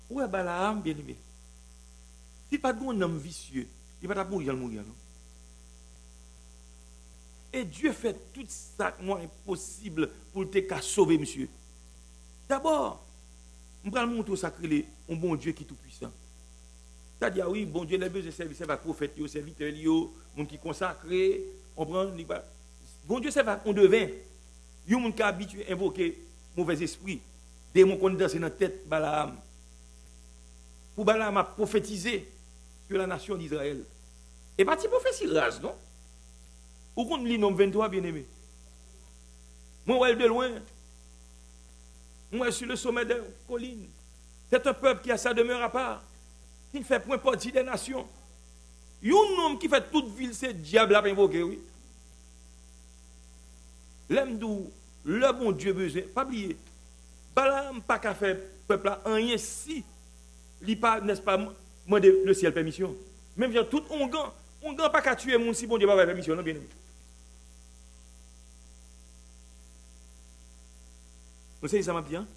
Ouais Balaam bien aimé. Si pas de un homme vicieux, il va pas mourir, non. Et Dieu fait tout ça moi impossible pour te sauver, monsieur. D'abord, on va montrer sacré un bon Dieu qui est tout puissant. C'est-à-dire oui, bon Dieu les besoins de service à prophète, serviteur, monde qui consacré, on prend Bon Dieu, c'est pas qu'on devint. Il y a des gens qui sont habitués à invoquer mauvais esprit. Démons qui dansent dans la tête Balaam. Pour Balaam a prophétisé sur la nation d'Israël. Et pas de prophétie rase, non? Ou qu'on lit nom 23, bien aimé. Moi, je de loin. Moi, sur le sommet de colline. C'est un peuple qui a sa demeure à part, qui ne fait point partie des nations. Il y a un homme qui fait toute ville, c'est diable à invoquer, oui. L'aime d'où le bon Dieu besoin. Pas oublier. Balaam pas qu'à faire peuple là rien si il pas n'est-ce pas demander le ciel permission. Même bien tout on gagne pas qu'à tuer mon si bon Dieu pas permission non bien aimé. Vous savez ça m'a bien.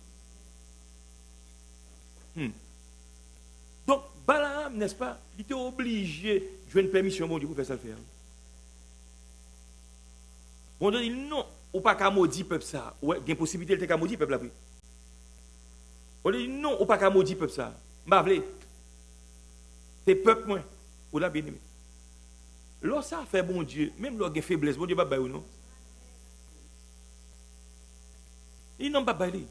Donc Balaam n'est-ce pas, il était obligé de jouer une permission bon Dieu pour faire ça le faire. Bon Dieu dit non, ou pas qu'à maudire peuple ça. Ouais, il y a une possibilité de qu'à maudire peuple là. On dit non, ou pas qu'à maudire peuple ça. M'avle. C'est peuple moi. Ou la bien aimé. Lorsque ça fait bon Dieu, même lorsque il y a faiblesse, bon Dieu pas ou non. Il n'en pas bailler.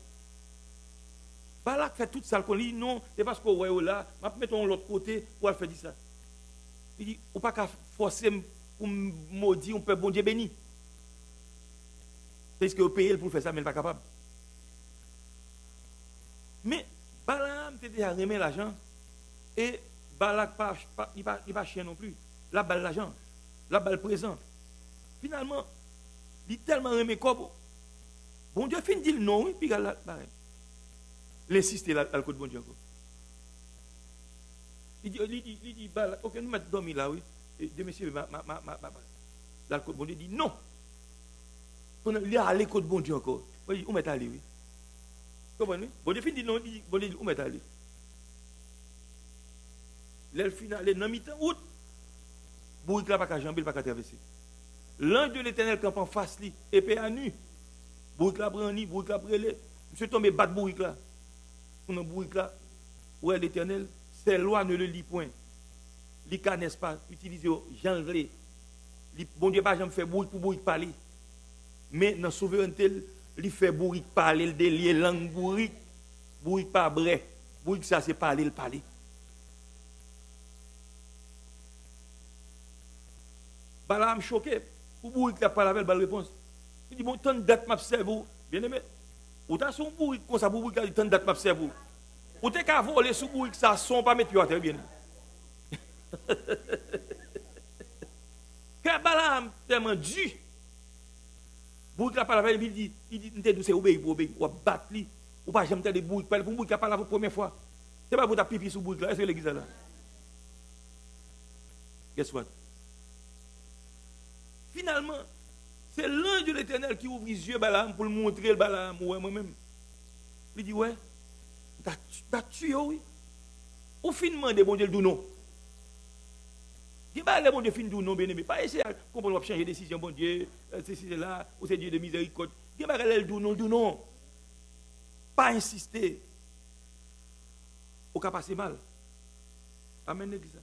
Balak fait tout ça qu'on dit non, c'est parce que ouais là, m'a mettons l'autre côté pour faire dire ça. Il dit ou pas qu'à forcer pour maudire un peuple bon Dieu béni. C'est ce que vous payez pour faire ça mais il n'est pas capable. Mais Balaam était déjà remis l'argent et Balak il pas chien non plus. La balle l'argent, la balle présent. Finalement, il est tellement remis comme bon Dieu fin dit non, puis il il insiste là le côté bon Dieu encore. Il dit Balak, OK, nous mettons dormir là oui. Et de monsieur là le côté bon Dieu dit non. Il est allé côté bon Dieu encore. On met aller oui. Comprenez? Bon Dieu fin dit non, bon Dieu on met aller. Le final dans mi-temps août. Bourrique là pas qu'à jamber, pas qu'à traverser. L'ange de l'Éternel campe en face lui, épée à nu. Bourrique là prend ni, bourrique là brûlé. Monsieur tombé battre bourrique là. Pour bourrique là, ouais l'Éternel, ses lois ne le lit point. Li ka n'est-ce pas utiliser janglé. Bon Dieu pas jamais fait bourrique pour bourrique parler. Mais dans souveraineté, il fait bourrique parler, le délier langue bourrique. Bourrique pas vrai. Bourrique ça c'est parler, le parler. Balaam choqué, pour bourrique n'a pas la belle réponse. Il dit bon, tant de date m'a servi, bien aimé. Ou t'as son bourrique comme ça, bourrique a dit tant de date m'a servi. Ou t'es qu'à voler sous bourrique ça, son pas mettre à terre, bien aimé. Quand Balaam tellement dû, bourrique n'a pas la belle, il dit, t'es douce, obéir, ou battre lui, ou pas jamais de bourrique, pour bourrique n'a pas la première fois. C'est pas pour ta pipi sous bourrique là, est-ce que l'église là? Guess what? Finalement, c'est l'ange de l'Éternel qui ouvre les yeux Balaam pour le montrer le Balaam, ouais, moi-même. Il dit, ouais, t'as tué, oui. Au finement de bon Dieu, le non. Il dit, le bon Dieu fin du non, bien aimé. Pas essayer de comprendre, changer de décision, bon Dieu, c'est là, ou c'est Dieu de miséricorde. Il dit, le non. Pas insister. Au cas passer mal. Amen, l'église.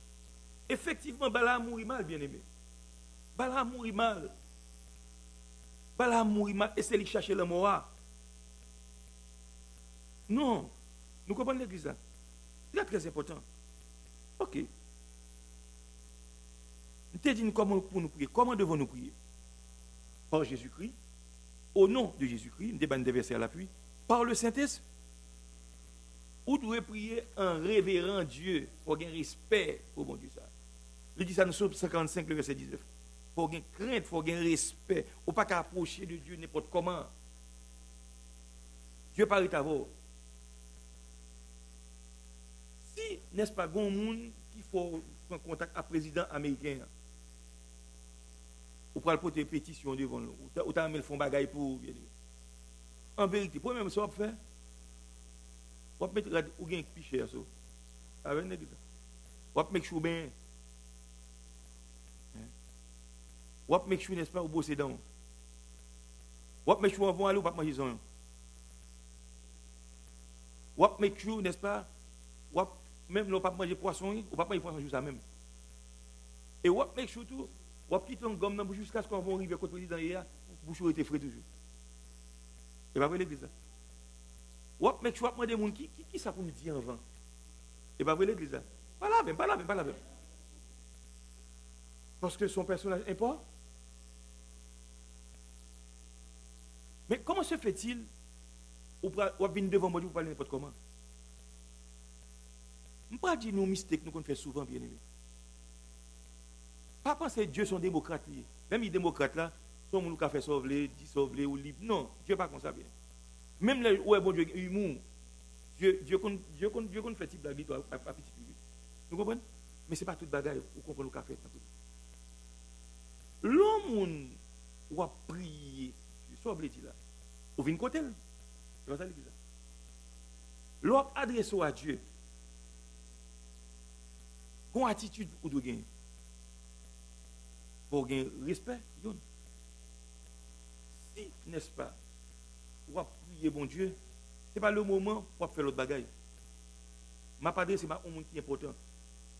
Effectivement, Balaam mourit mal, bien aimé. Balaam mourit mal. Balaam mourit mal et c'est lui qui cherche la mort. Non. Nous comprenons l'église là. C'est très important. Ok. Nous te dit comment pour nous prier. Comment devons-nous prier? Par Jésus-Christ. Au nom de Jésus-Christ. Nous débattons des versets à l'appui. Par le Saint-Esprit. Ou devez prier en révérend Dieu pour gagner respect au bon Dieu. Il dit ça dans Psaume 55, le verset 19. Il faut gagner crainte, il faut gagner respect. Il ne faut pas approcher de Dieu n'importe comment. Dieu parle à vous. Si, n'est-ce pas, il y a un monde qui faut prendre contact avec le président américain, ou pour porter une pétition devant nous, ou t'as mis le fond bagaille pour. En vérité, pour même ça, faire. On va mettre ou gain plus cher ça. Avec nèg ça. On va mettre chou bien. On va mettre chou n'est-ce pas au bosser dans. On va mettre chou avant aller ou pas manger ça. On va mettre chou n'est-ce pas? Même là pas manger poisson, ou pas manger poisson juste ça même. Et on va mettre chou tout, on va quitter un gomme dans jusqu'à ce qu'on va arriver côté président hier, bouche était frais toujours. Et pas vrai l'église là. Ouais, mais tu vas demander moun qui ça pour me dire avant. Et pas vrai l'église là. Pas là même. Parce que son personnage importe. Mais comment se fait-il ou venir devant moi pour parler n'importe comment? Je ne peux pas dire nous mystères nous qu'on fait souvent, bien aimé. Pas penser que Dieu sont démocrates. Même les démocrates là, sont gens qui ont fait sauver, dissolver ou libre. Non, Dieu n'est pas comme ça bien. Même les ouais, bon Dieu, humour, Dieu qu'on fait type d'habitude à petit public. Vous comprenez? Mais ce n'est pas toute bagaille pour comprendre ce qu'on fait. L'homme ou a prié, je suis dit là, ou vient côté là. C'est pas ça l'église là. L'homme adresse à Dieu. Quelle attitude vous devez gagner? Pour gagner respect, si, n'est-ce pas, vous prier bon Dieu, ce n'est pas le moment pour faire l'autre bagaille. Ma padre, c'est un monde qui est important.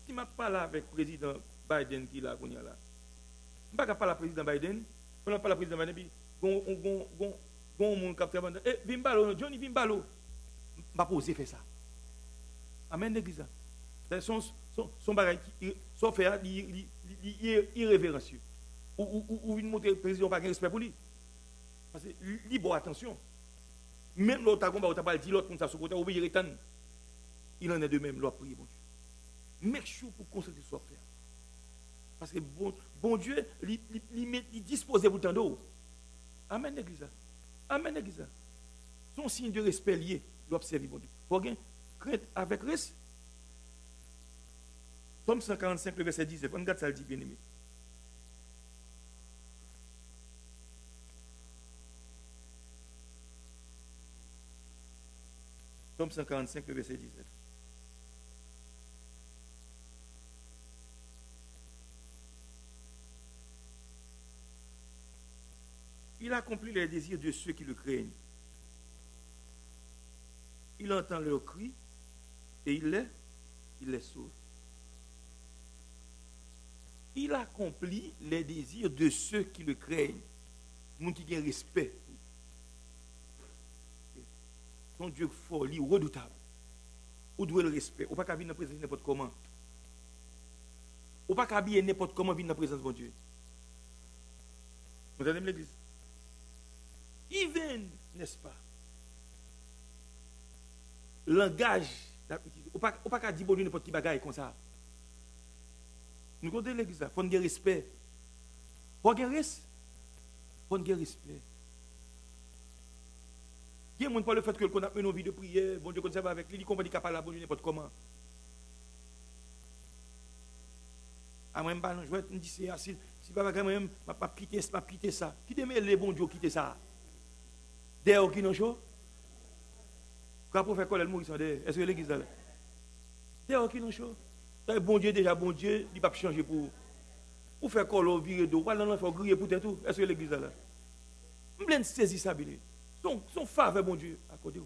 Si je parle avec le président Biden qui est là, je ne peux pas parler avec le président Biden, je ne peux pas parler avec le président Biden, puis un monde qui a fait eh, Vimbalo, Johnny Vimbalo. Je ne peux pas oser faire ça. Amen, l'église. Son bagage, son fait, il est irrévérencieux. Ou une montée, le président n'a pas de respect pour lui. Parce que, il bon attention. Même l'autre, il n'a pas dit l'autre, comme ça, côté, il en est de même, l'autre prier, bon Dieu. Make sure pour concentrer sur faire. Parce que bon Dieu, il dispose pour tant d'eau. Amen, l'église. Amen, l'église. Son signe de respect lié, l'observer, bon Dieu. Il faut bien craindre avec respect. Somme 145, le verset 10, on regarde ça, le dit bien aimé. Somme 145, le verset 19. Il accomplit les désirs de ceux qui le craignent. Il entend leurs cris et il les sauve. Il accomplit les désirs de ceux qui le craignent. Moun qui ont respect. Son Dieu fort, lui, redoutable. Ou doit le respect. Ou pas qu'à venir dans la présence n'importe comment. Ou pas qu'à habiller n'importe comment venir dans la présence de mon Dieu. Vous entendez l'église? Even, n'est-ce pas? Langage. Ou pas qu'à dire bon Dieu n'importe qui bagaille comme ça. Nous connaissons l'église, il faut un respect. Il faut un respect. Il y a des gens qui parlent le fait que qu'on a mené une vie de prière, bon Dieu conserve avec lui, il comprend qu'il n'y a pas la bonne n'importe comment. À moi, je me dis, si pas même, je vais quitter ça. Qui te met les bons Dieu quitter ça? D'ailleurs, qui n'ont chaud? Quand pour faire quoi, elle mourit sans d'ailleurs? Est-ce que l'église est là? D'ailleurs, qui n'ont chaud? Bon Dieu, déjà, bon Dieu, il ne va pas changer pour faire quoi, l'eau virer d'eau. Voilà, il faut griller pour tout. Est-ce que l'église est là? Je me saisir ça, son faveur, bon Dieu, à côté.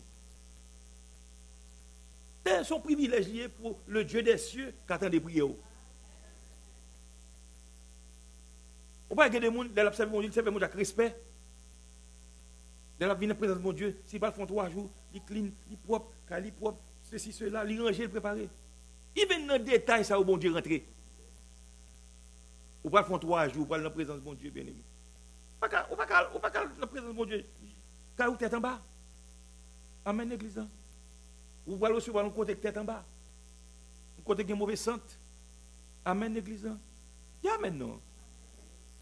C'est son privilège pour le Dieu des cieux qui attend des prières. On va regarder des gens, ils observent mon Dieu, ils servent mon Dieu avec respect. Ils viennent en présence de mon Dieu. S'ils ne font 3 jours, ils clean, ils propres, ils propres, ceci, cela, ils rangent, ils préparent. Ils viennent dans le détail, ça, où bon Dieu rentrer. Ou pas font 3 jours, ou pas dans la présence de mon Dieu, bien aimé. Ou pas dans la présence de mon Dieu. Car vous tête en bas. Amen, l'église. Ou pas recevoir un côté tête en bas. Un côté qui est mauvais sente. Amen, l'église. Il y a maintenant.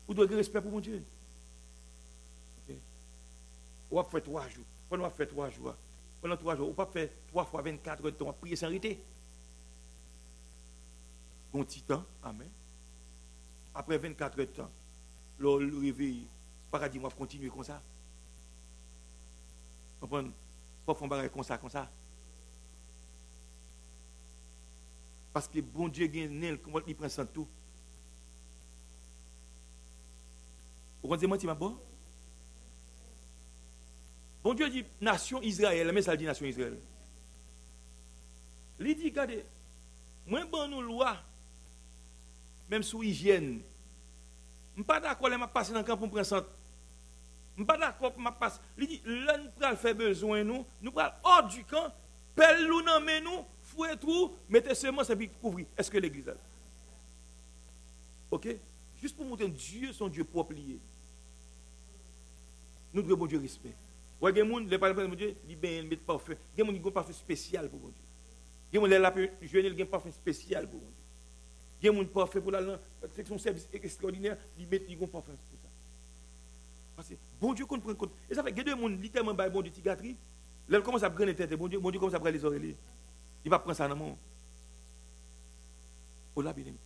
Vous devez avoir respect pour mon Dieu. Okay. Ou pas faire 3 jours. Pendant 3 jours. Pendant 3 jours. Ou pas faire 3 fois 24 heures de temps à prier sans arrêter. Bon petit temps. Amen. Après 24 heures de temps, le réveil, pas dire moi continuer comme ça. Vous comprenez? Pas faire un bagage comme ça. Parce que bon Dieu gagne comment il prend ça tout. Vous comprenez moi, ma bon? Bon Dieu dit nation Israël, mais ça dit nation Israël. Il dit, regardez, moi bon nous loi, même sous hygiène. Je ne suis pas d'accord, je passe dans le camp pour me prendre ça. Je ne suis pas d'accord pour ma passe. Il dit, là, nous prenons faire besoin, nous prenons hors du camp, pelle nous dans nous, fouet tout, mettez seulement ça puis couvrir. Est-ce que l'église a? Ok? Juste pour montrer Dieu, son Dieu propre lié. Nous devons bon Dieu respect. Ouais, il y a des gens qui parlent de bon Dieu, ils mettent parfum. Il y a des gens qui ont un parfum spécial pour bon Dieu. Il y a des gens qui ont un parfum spécial pour bon Dieu. Il y a des gens qui ont un parfum pour la c'est son service extraordinaire, ils mettent un parfum pour ça. Parce que bon Dieu qu'on prend compte. Et ça fait que des gens qui littéralement bon Dieu tigatri, là commence à prendre les têtes, bon Dieu commence à prendre les oreilles. Il va prendre ça dans mon. Oh là bien aimé.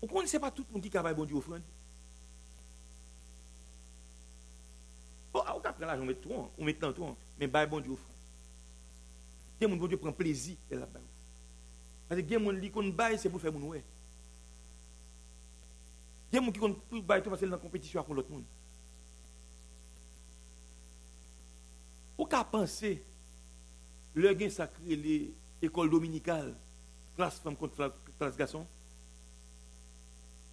On ne connaît pas tout le monde qui travaille bon Dieu offrande. Bon, on prend l'argent, on met tout, on met dans tout, mais bon Dieu offrande. Il y a des gens qui prend plaisir de la baille. Parce que il y a des gens qui ont bail, c'est pour faire mon ouais. Il y a des gens qui ont bail tout parce que dans la compétition avec l'autre monde. Ou qu'à penser, le gain sacré, l'école dominicale, classe femme contre classe garçon,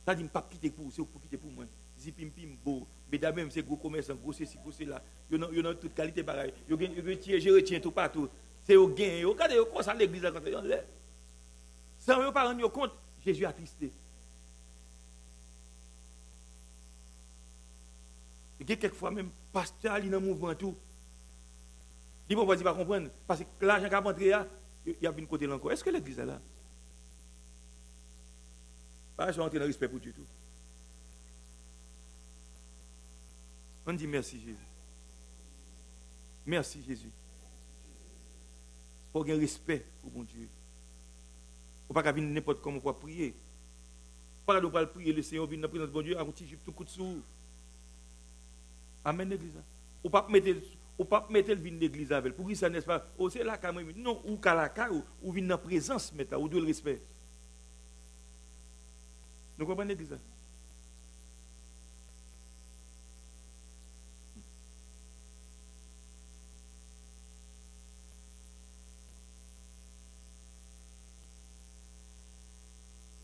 ça dit, je ne pas quitter pour, c'est pour quitter pour moi. Zipim pim, beau, mais d'abord, c'est gros commerce, gros ceci, gros cela. Il y a toute qualité pareil. Il y a je retiens tout partout. C'est au gain. Regardez, comment ça l'église a quand sans ne pas rendre compte, Jésus a attristé. Il y a quelquefois même, pasteur, il est dans le mouvement tout. Il ne va pas comprendre. Parce que l'argent qui a rentré, il y a une côté encore. Est-ce que l'église est là? Pas je vais entrer dans le respect pour Dieu tout. On dit merci Jésus. Merci Jésus. Pour avoir respect pour mon Dieu. Il ne faut pas venir n'importe comment pour prier. Pas de pas prier, le Seigneur vient dans la présence de bon Dieu, à tout coup de sous. Amen l'église. Ou pas mettre le vin de l'église avec. Pour qui ça n'est-ce pas? Oh, c'est là quand même. Non, ou kalaka ou vin dans la présence maintenant, ou de le respect. Nous comprenons l'église.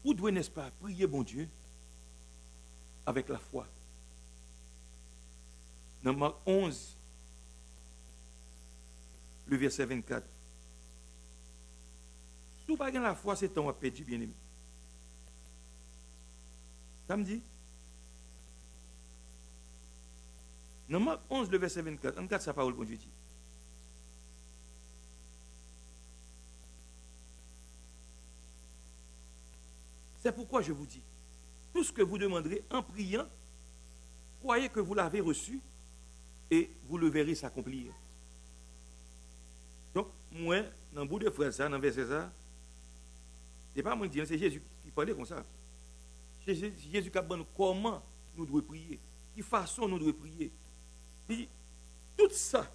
Où doit, n'est-ce pas, prier bon Dieu avec la foi. Dans Marc 11, le verset 24. Si vous n'avez pas la foi, c'est temps à perdre, bien-aimé. Ça me dit? Dans Marc 11, le verset 24, on regarde sa parole, bon Dieu dit. C'est pourquoi je vous dis, tout ce que vous demanderez en priant, croyez que vous l'avez reçu et vous le verrez s'accomplir. Donc, moi, dans le bout de phrase, dans le verset ça, ce n'est pas moi qui dis, c'est Jésus qui parlait comme ça. C'est Jésus qui a dit comment nous devons prier, de quelle façon nous devons prier. Puis, tout ça,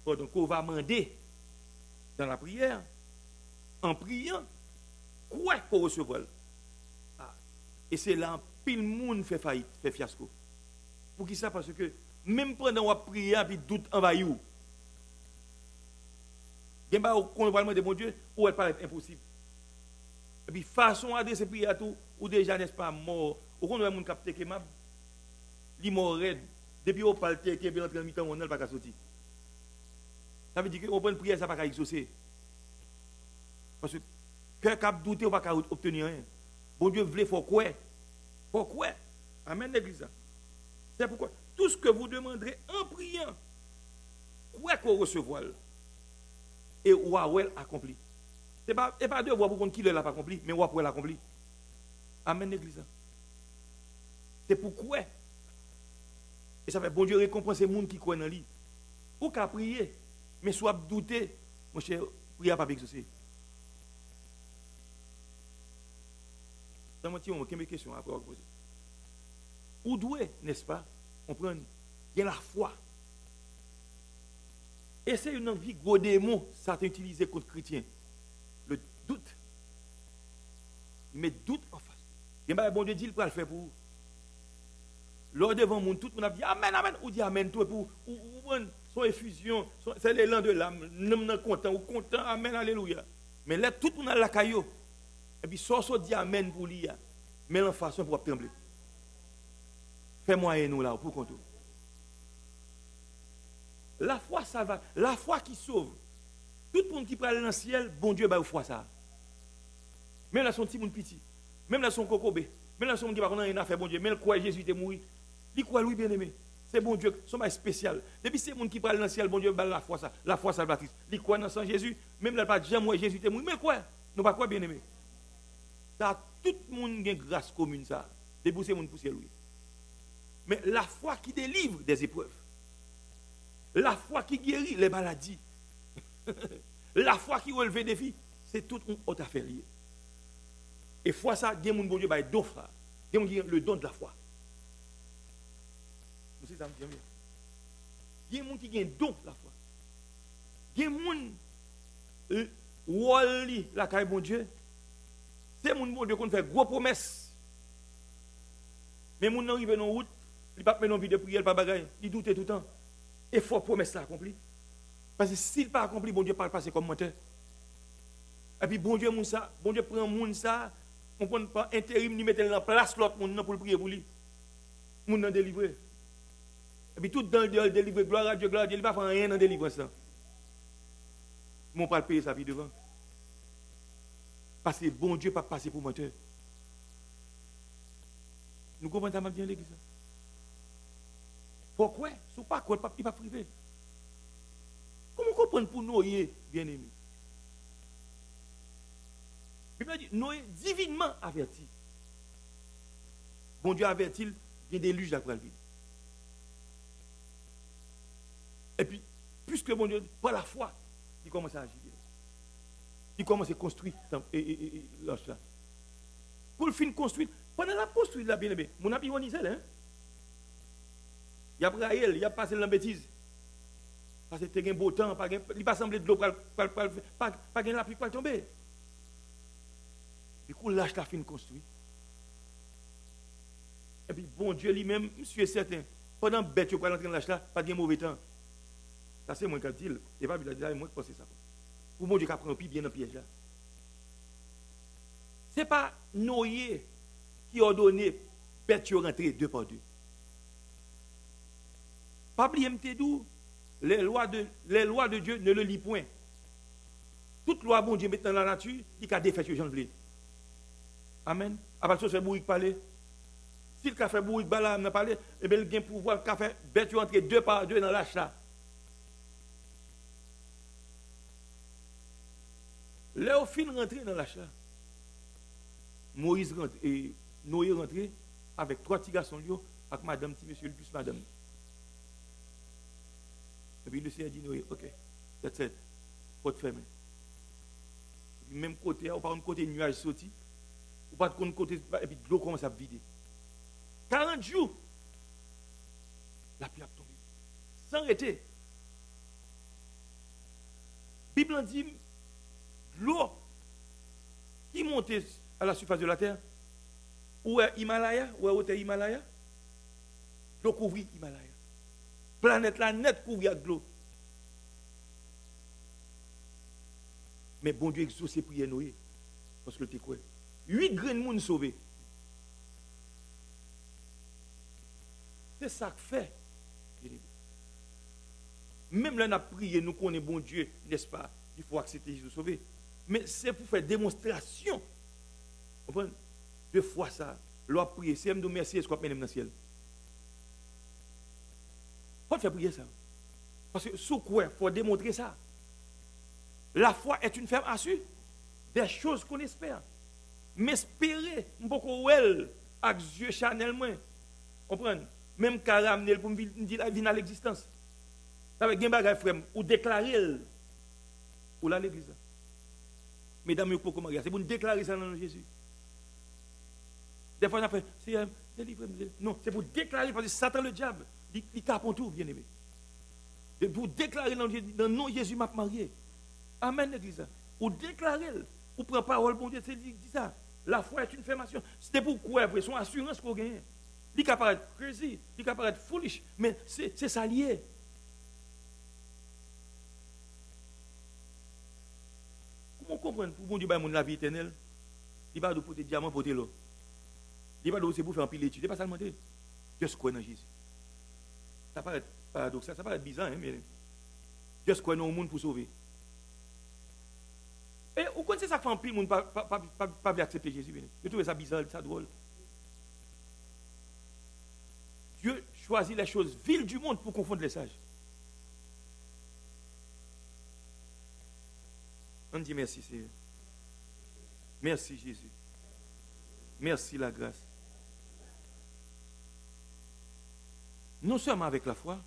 qu'on va demander dans la prière, en priant, quoi qu'on recevra. Et c'est là pile monde fait faillite, fait fiasco. Pour qui ça? Parce que même pendant qu'on prie, puis doute envahit ou. Il y a qu'on va demander mon Dieu, ou elle paraît impossible. Et puis façon à adresser prière à tout, ou déjà n'est-ce pas mort. Ou qu'on a un monde capté que m'a li mort raide. Depuis on parle que bien entre mi-temps on n'a pas sortir. Ça veut dire qu'on prend une prière ça pas exaucer. Parce que cœur cap douter ou pas obtenir rien. Bon Dieu voulait faut quoi? Faut quoi? Amen l'église. C'est pourquoi tout ce que vous demanderez en priant, quoi qu'on recevra et ou accompli. C'est pas de voir pour qui l'a pas accompli, mais ou pour l'accompli. Amen l'église. C'est pourquoi. Et ça fait bon Dieu récompenser les gens qui croient dans lui. Ou qu'à prier, mais soit douter, mon cher, prier pas exaucer. Dans mon petit moment, quelle question à poser? Où doit, n'est-ce pas, comprendre, il y a la foi. Et c'est une vie gros démon, ça t'a utilisé contre les chrétiens. Le doute. Il met doute en face. Et bien, bon Dieu dit, il peut le faire pour vous. Lors devant monde, tout le monde a dit Amen, Amen. Ou dit Amen, tout pour son effusion, c'est l'élan de l'âme. Nous sommes contents, ou content, Amen, Alléluia. Mais là, tout le monde a la caillou. Et puis, soit dit Amen pour lui, mais en façon pour trembler. Fais-moi et nous là, pour compter. La foi, ça va. La foi qui sauve. Tout le monde qui parle dans le ciel, bon Dieu, bah, foi ça. Même là, son petit monde petit. Même là, son cocobé. Même là, son monde qui va rien à faire, bon Dieu. Même quoi, Jésus est mort. Il croit, lui, bien aimé. C'est bon Dieu, son bail spécial. Depuis c'est le monde qui parle dans le ciel, bon Dieu, bah, la foi salvatrice. Il croit dans son Jésus. Même là, pas jamais, moi, Jésus est mort. Mais quoi? Non, pas quoi, bien aimé. Ça, tout le monde a une grâce commune, ça. Débousser mon poussière, lui. Mais la foi qui délivre des épreuves. La foi qui guérit les maladies. La foi qui relève des défis. C'est toute une autre affaire liée. Et foi ça, il y a des gens qui ont don frère. Il y a le don de la foi. Vous savez ça me dit bien. Il y a des gens qui ont le don de la foi. Il y a des gens qui ont la caille bon Dieu. C'est des gens qui ont fait gros promesses. Mais les gens qui arrivent dans la route, ils ne peuvent pas faire une vie de prière, pas bagaille. Ils doutent tout le temps. Et faut promesse ça accompli. Parce que s'il n'est pas accompli, bon Dieu ne parle pas, c'est comme menteur. Et puis bon Dieu prend moun ça, on ne prend pas intérim ni mettre en place l'autre monde pour le prier pour lui. Moun nan délivrer. Et puis tout dans le délivrer, gloire à Dieu, il ne va pas faire rien dans le délivrance. Mais on ne peut pas payer sa vie devant. Parce que bon Dieu ne peut pas passer pour menteur. Nous comprenons ça bien l'église. Pourquoi? Si pas quoi, il va privé. Comment comprendre pour Noé, bien-aimé? La Bible dit, Noé divinement averti. Bon Dieu avertit, il y a des déluges après le vide. Et puis, puisque bon Dieu, par la foi, il commence à agir. Il commence à construire l'ange là. Pour le fin construire, pendant la construire, la bien-aimé, mon ami Onisel, hein? Il y a Braïel, il y a passé dans la bêtise. Parce que tu as un beau temps, il n'a pas semblé de l'eau, pas la pluie pour tomber. Du coup, l'âge la fin construit. Et puis, bon Dieu lui-même, monsieur est certain, pendant que bête, tu peux rentrer dans l'âge là, pas de mauvais temps. Ça, c'est moi qui dis, et pas moi qui pense ça. Pour mon Dieu qui apprend bien dans le piège là. Ce n'est pas Noé qui a ordonné bête rentrer deux par deux. Pas oublier m'tedou, les lois de Dieu ne le lit point. Toute loi bon Dieu met dans la nature, il a défait gens vle. Amen. À partir de ce bourrique parler. Si le fait bourrique bala n'a parlé, et bien il a pouvoir le fait bête rentrer deux par deux dans l'âge là. Là au fin rentrer dans l'âge là. Moïse rentre et Noé rentré avec trois petits garçons avec madame petit monsieur plus madame. Et puis le Seigneur dit Noé, ok, that's it, faut te fermer. Même côté, ou par un côté nuage sorti, ou pas de côté, et puis l'eau commence à vider. 40 jours, la pluie a tombé. Sans arrêter. La Bible dit, l'eau qui montait à la surface de la terre, où est Himalaya, où est hauteur Himalaya, l'eau couvrit Himalaya. Planète la net couverte avec l'eau. Mais bon Dieu exauce prière Noé. Parce que tu quoi? 8 grains de monde sauvés. C'est ça que fait. Même là, on a prié, nous connaissons bon Dieu, n'est-ce pas? Il faut accepter Jésus sauver. Mais c'est pour faire démonstration. Vous comprenez? De foi ça. L'on a prié. C'est me merci, est-ce qu'on peut dans le ciel? Il faut faire prier ça. Parce que sous quoi, il faut démontrer ça. La foi est une ferme assure des choses qu'on espère. Mais espérer, beaucoup elle, avec Dieu Chanel, comprenez? Même qu'à ramener pour me dire la vie à l'existence. Avec un bagage frère, ou déclarer, ou là l'église. Mesdames, vous comment c'est pour nous déclarer ça dans le nom de Jésus. Des fois, on a fait, c'est délivré. Non, c'est pour déclarer, parce que Satan, le diable, il capte tout, bien aimé. Pour déclarer dans le nom de Jésus, m'a marié. Amen, l'église. Ou déclarer, ou prendre parole, bon Dieu, c'est dit ça. La foi est une fermation. C'était pourquoi, après, son assurance qu'on gagne. Il peut paraître crazy, il peut paraître foolish, mais c'est ça lié. Comment comprendre pour bon Dieu, la vie éternelle? Il va de porter diamant, porter l'eau. Il va de c'est pour faire un pile d'études. Il n'est pas ça demander. Dieu se croit dans Jésus. Ça paraît paradoxal, ça paraît bizarre, hein, mais Juste quoi non au monde pour sauver. Et vous connaissez ça fait un pile, le monde pas accepter Jésus. Je trouve ça bizarre, ça drôle. Dieu choisit les choses viles du monde pour confondre les sages. On dit merci, Seigneur. Merci, Jésus. Merci, la grâce. Non seulement avec la foi,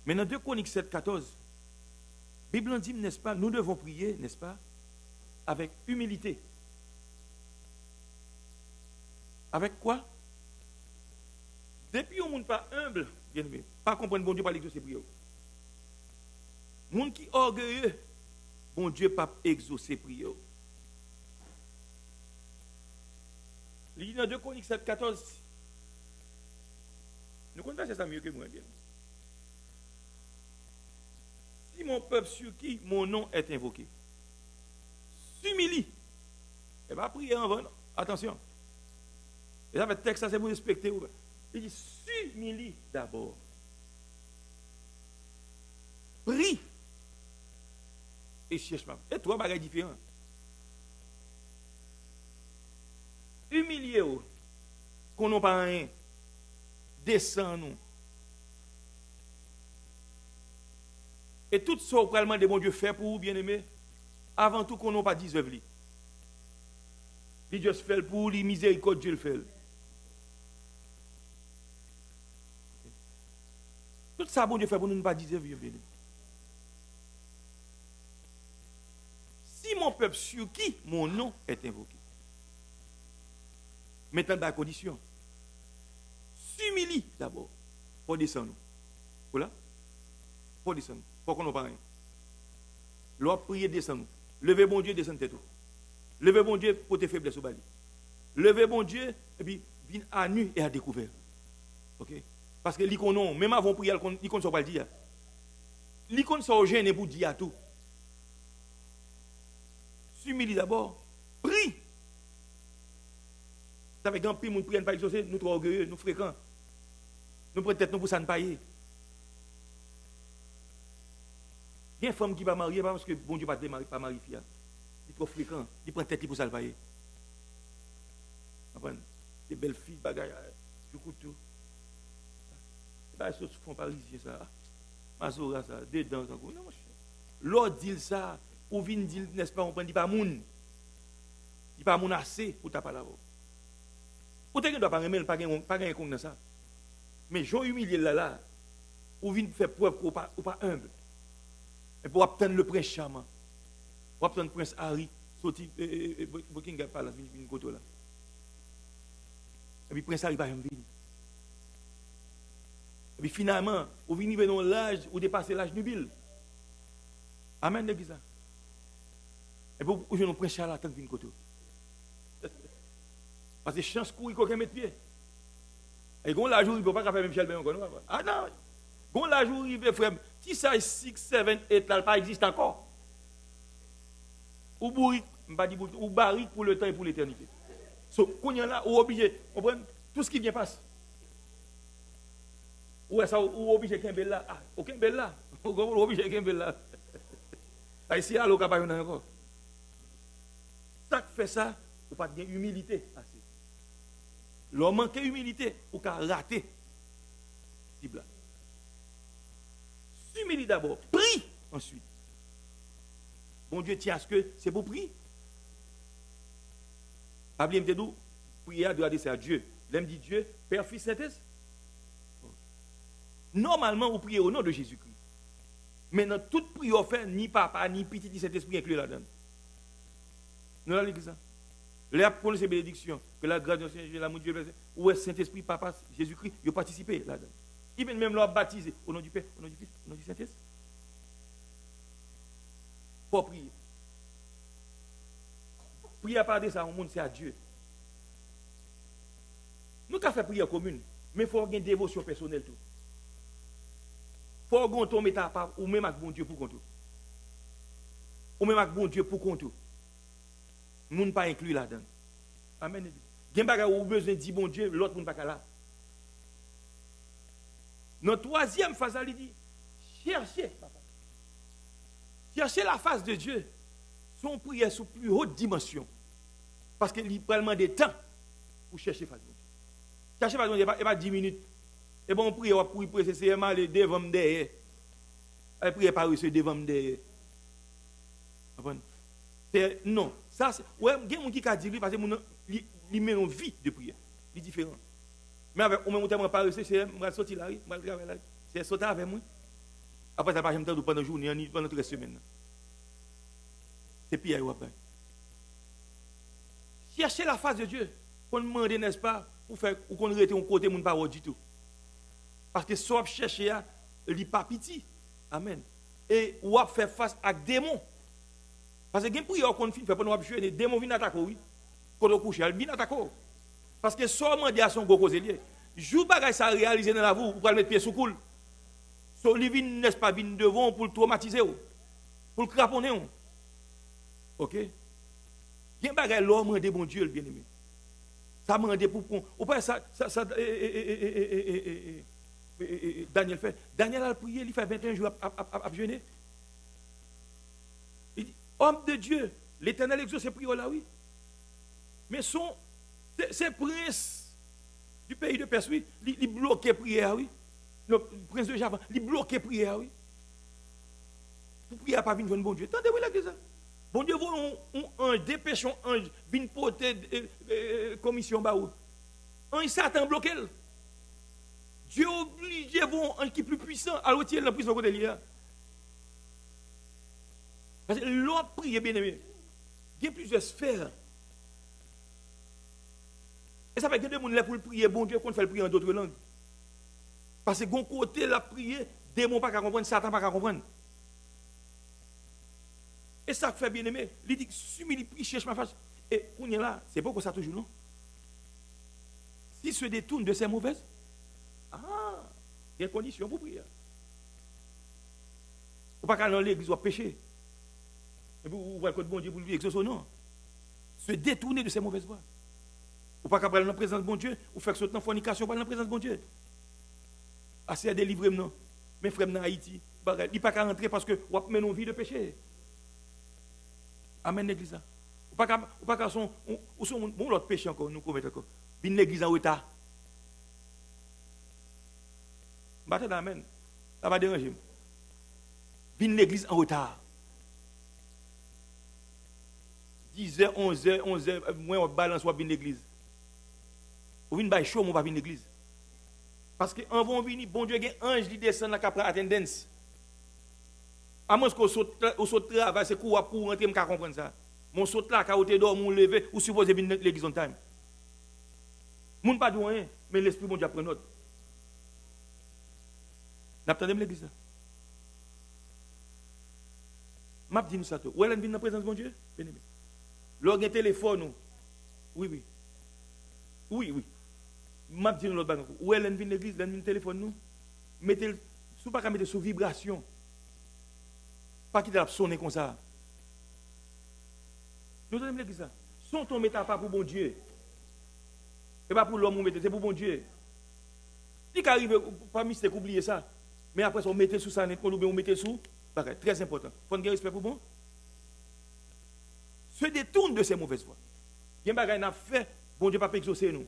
mais dans 2 Chroniques 7, 14, la Bible dit, n'est-ce pas, nous devons prier, n'est-ce pas, avec humilité. Avec quoi? Depuis on ne pas humble, bien aimé, pas comprendre bon Dieu pas l'exaucer prière. Monde qui orgueilleux, bon Dieu pas exaucer prière. Il dit dans 2 Chroniques 7, 14, nous connaissons ça mieux que moi, bien. Si mon peuple sur qui mon nom est invoqué s'humilie, et va prier en vain. Attention. Et ça fait texte, ça c'est pour respecter. Il dit s'humilie d'abord. Prie. Et cherche pas. Et trois bagages différents. Humiliez-vous. Qu'on n'a pas rien. Descends-nous. Et tout ça, au de bon Dieu fait pour vous, bien-aimés, avant tout qu'on n'a pas 10 œuvres. Dieu fait pour vous, miséricorde, Dieu le fait. Tout ça, bon Dieu fait pour nous, pas 10 œuvres. Si mon peuple sur qui mon nom est invoqué, maintenant, dans la condition, s'humilie d'abord, pour descendre. Voilà? Pour descendre. Pourquoi qu'on n'a pas rien? L'on prier, descendre. Levez bon Dieu, descendre tête. Levez bon Dieu pour tes faiblesses au bali. Levez bon Dieu, et puis, viens à nu et à découvert. Ok? Parce que l'icône, même avant de prier, l'icône ne soit pas le dire. L'icône soit gêné pour dire à tout. S'humilie d'abord. Prie. Ça fait grand prix, nous ne prions pas exaucer, nous trop orgueilleux, nous fréquents. Nous prenons tête nous pour ça ne payer. Il y a une femme qui va marier parce que bon Dieu ne va pas marier fille. Il est trop fréquent. Il prend tête pour ça le payer. Des belles filles, bagaille, du coup tout. Bah, ce font parisien ça. Mazora ça, dedans ça. Non, mon cher. L'autre dit ça, ou vient dire, n'est-ce pas, on prend, il pas moun. Il pas moun assez pour taper là-bas. Ou t'es que doit pas remettre, pas gagner compte dans ça. Mais j'en humilié là, ou vient faire preuve ou pas humble. Et pour obtenir le prince charmant, pour obtenir le prince Harry, sorti, Buckingham Palace, une côté là. Et puis prince Harry va venir. Et puis finalement, vous venez dans l'âge, ou dépasser l'âge nubile. Amen, l'église. Et puis vous venez prince Charles attendre une côté. Parce que chance courir qu'on met pied. Et quand la jour, il ne peut pas faire même Michel Ben encore. Ah non, quand la jour, il veut frère, si ça 6, 7, 8, là, pas existe encore. Ou bourrique, ou barrique pour le temps et pour l'éternité. Donc, quand il y a là, ou obligé, tout ce qui vient passe. Ou est-ce ou obligé qu'un bel là? Ah, aucun bel là. Ou obligé qu'un bel là. Ici, à l'eau, capable encore. Ça fait ça, ou pas de humilité. L'homme manque humilité, ou qu'à rater. S'humilie d'abord, prie ensuite. Bon Dieu tient à ce que c'est pour prier. Pas bien me dire, prier doit adresser à Dieu. L'aime dit Dieu, Père, Fils, Saint-Esprit. Normalement, vous priez au nom de Jésus-Christ. Mais dans toute prière fait, ni papa, ni petit, ni Saint-Esprit inclus là-dedans. Nous allons lire ça. Là, pour ces bénédictions, que la grâce de Dieu, l'amour de Dieu, où est Saint-Esprit, Papa, Jésus-Christ, ils ont participé là-dedans. Ils viennent même leur baptiser au nom du Père, au nom du Fils, au nom du Saint-Esprit. Pour prier. Prier à part de ça, au monde, c'est à Dieu. Nous avons fait prière commune, mais il faut avoir une dévotion personnelle. Il faut avoir un mettre à part, ou même avec bon Dieu pour compte. Ou même avec bon Dieu pour compte. Nous ne pas inclus là-dedans. Amen. Il y a besoin de dire bon Dieu, l'autre ne pas là. Notre troisième phase, il dit cherchez, papa. Chercher la face de Dieu, son prière sous plus haute dimension. Parce qu'il y a des temps pour chercher la face de Dieu. Chercher la face de Dieu, il n'y a pas 10 minutes. Et bon, on prie, on prie, c'est mal devant derrière. Elle prie par eux, c'est devant derrière. Non, ça c'est. Ouais, il y a des gens qui disent lui parce que il met une vie de prière. C'est différent. Mais avec au même temps, par eux, c'est sortir là, c'est sortir avec moi. Après, ça ne va pas pendant la journée, ni pendant 3 semaines. C'est pire, après. Chercher la face de Dieu, qu'on demande, n'est-ce pas, pour faire, ou qu'on rete un côté, mon parole du tout. Parce que soit chercher, il n'y a pas pitié. Amen. Et ou à faire face à des démons. Parce que les prières qu'on fait pour nous jouer, les démons viennent attaquer, oui. Quand on couche, ils viennent attaquer. Parce que seulement des actions qu'on cause lié. Jour bagaille ça réaliser dans la vie, pour mettre pied sous coule. So li vin n'est pas vin devant pour le traumatiser ou, pour le craponner ou. OK? Gen bagaille l'homme de bon Dieu le bien-aimé. Ça m'a demandé pour ou pas ça Daniel fait. Daniel a prié, il fait 21 jours à jeûner. Il dit homme de Dieu, l'Éternel exauce ses prières là oui. Mais ces princes du pays de Perse oui, il bloquait prière oui. Le prince de Java, il bloquait prière, oui. Pour prier pas venir bon Dieu. Attendez-vous là que ça. Bon Dieu, vous un dépêchon ange, vient porter commission baou. Un Satan bloqué. Dieu oblige vous un qui est plus puissant à retirer la prison côté là. Parce que l'autre prière bien aimé. Il y a plusieurs sphères. Et ça fait que des gens là pour prier bon Dieu qu'on fait prier en d'autres langues. Parce que bon côté la prière, démon pas qu'à comprendre, Satan pas qu'à comprendre. Et ça fait bien aimé, il dit si il prie cherche ma face et on est là, c'est pas que ça toujours non. S'il se détourne de ses mauvaises, il y a des conditions pour prier. Ou pas qu'à dans l'église ou pécher. Et puis vous voyez que bon Dieu pour lui exaucer non. Se détourner de ses mauvaises voies. Ou pas qu'à prendre la présence de bon Dieu ou faire sauter en fornication par la présence de bon Dieu. Assez à délivrer non. Mes frères dans Haïti, il n'y a pas qu'à rentrer parce que vous avez une vie de péché. Amen l'église. Ou pas qu'à son bon l'autre péché encore nous commettons encore. Bin l'église en retard. Battez amen. Ça va déranger. Bin l'église en retard. 10h, 11h, moi on balance ou bin l'église. Ou bin bail chaud, on va bin l'église. Parce que en vont venir, bon Dieu, il y a un ange qui descend dans la attendance. À moins qu'on saute travail, c'est pour rentrer, je comprendre ça. Mon saute là, quand on est dormi, on levé, ou supposé venir l'église en time. Moun pas de rien, mais l'esprit bon Dieu prend note. N'attendez l'église là. M'a dit nous ça tout. Où elle vient dans la présence de bon Dieu? Bien-aimé. Lors d'un téléphone, oui. M'a dit nous l'autre bague. Où elle vient l'église, elle vient téléphone nous. Mettez sous pas mettre sous vibration. Pas qu'il a sonné comme ça. Nous avons l'église là. Son ton mettant pas pour bon Dieu. Et pas pour l'homme, c'est pour bon Dieu. Il arrive pas mystère oublier ça. Mais après on mettait sous ça, on mettait sous. Très important. Il faut un respect pour bon. Se détourne de ces mauvaises voies. Il y a des choses à faire, bon Dieu pas exaucer nous.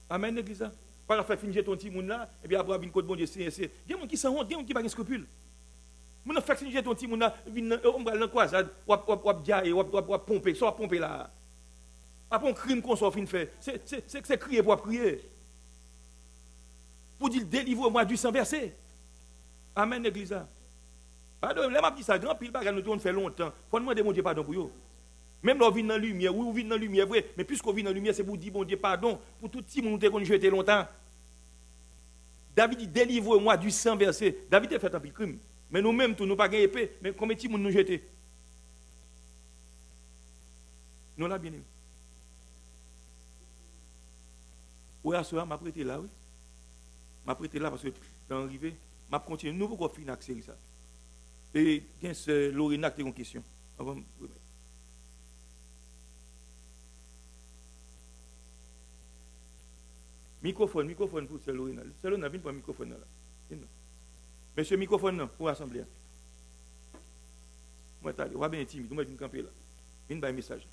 Amen l'église là. Pas faire finir ton petit monde là et puis après venir côté bon Dieu c'est. Il y a des gens qui s'en honte, il y a des gens qui pas de scrupules. Mon fait finir ton petit monde là, on va dans croisade, ou diaye, ou pomper, soit pomper là. Après un crime qu'on soit fin fait, c'est crier pour prier. Pour dire délivre-moi du sang versé. Amen l'église là. Pardon, là m'a dit ça grand pile bagarre nous fait longtemps. Faut demander mon Dieu pardon pour yo. Même là on vient dans la lumière, oui, on vient dans la lumière vrai, mais puisqu'on vient dans la lumière, c'est pour dire bon Dieu pardon pour tout petit monde qu'on jeté longtemps. David dit délivre-moi du sang versé. David a fait un pile crime. Mais nous-mêmes, nous pas gagné épée, mais combien de gens nous jeter? Nous là bien aimé. Oui, à ce moment, je prêté là, oui. Je prêté là parce que dans l'arrivée, je continue. Nous pouvons finir avec ça. Et c'est Lorena qui a une question. Microphone pour c'est Lorena. C'est Lorena, viens pour le microphone là. Monsieur, microphone non, pour l'assemblée. Moi, on va bien timide. Moi, je vais camper là. Je vais un message.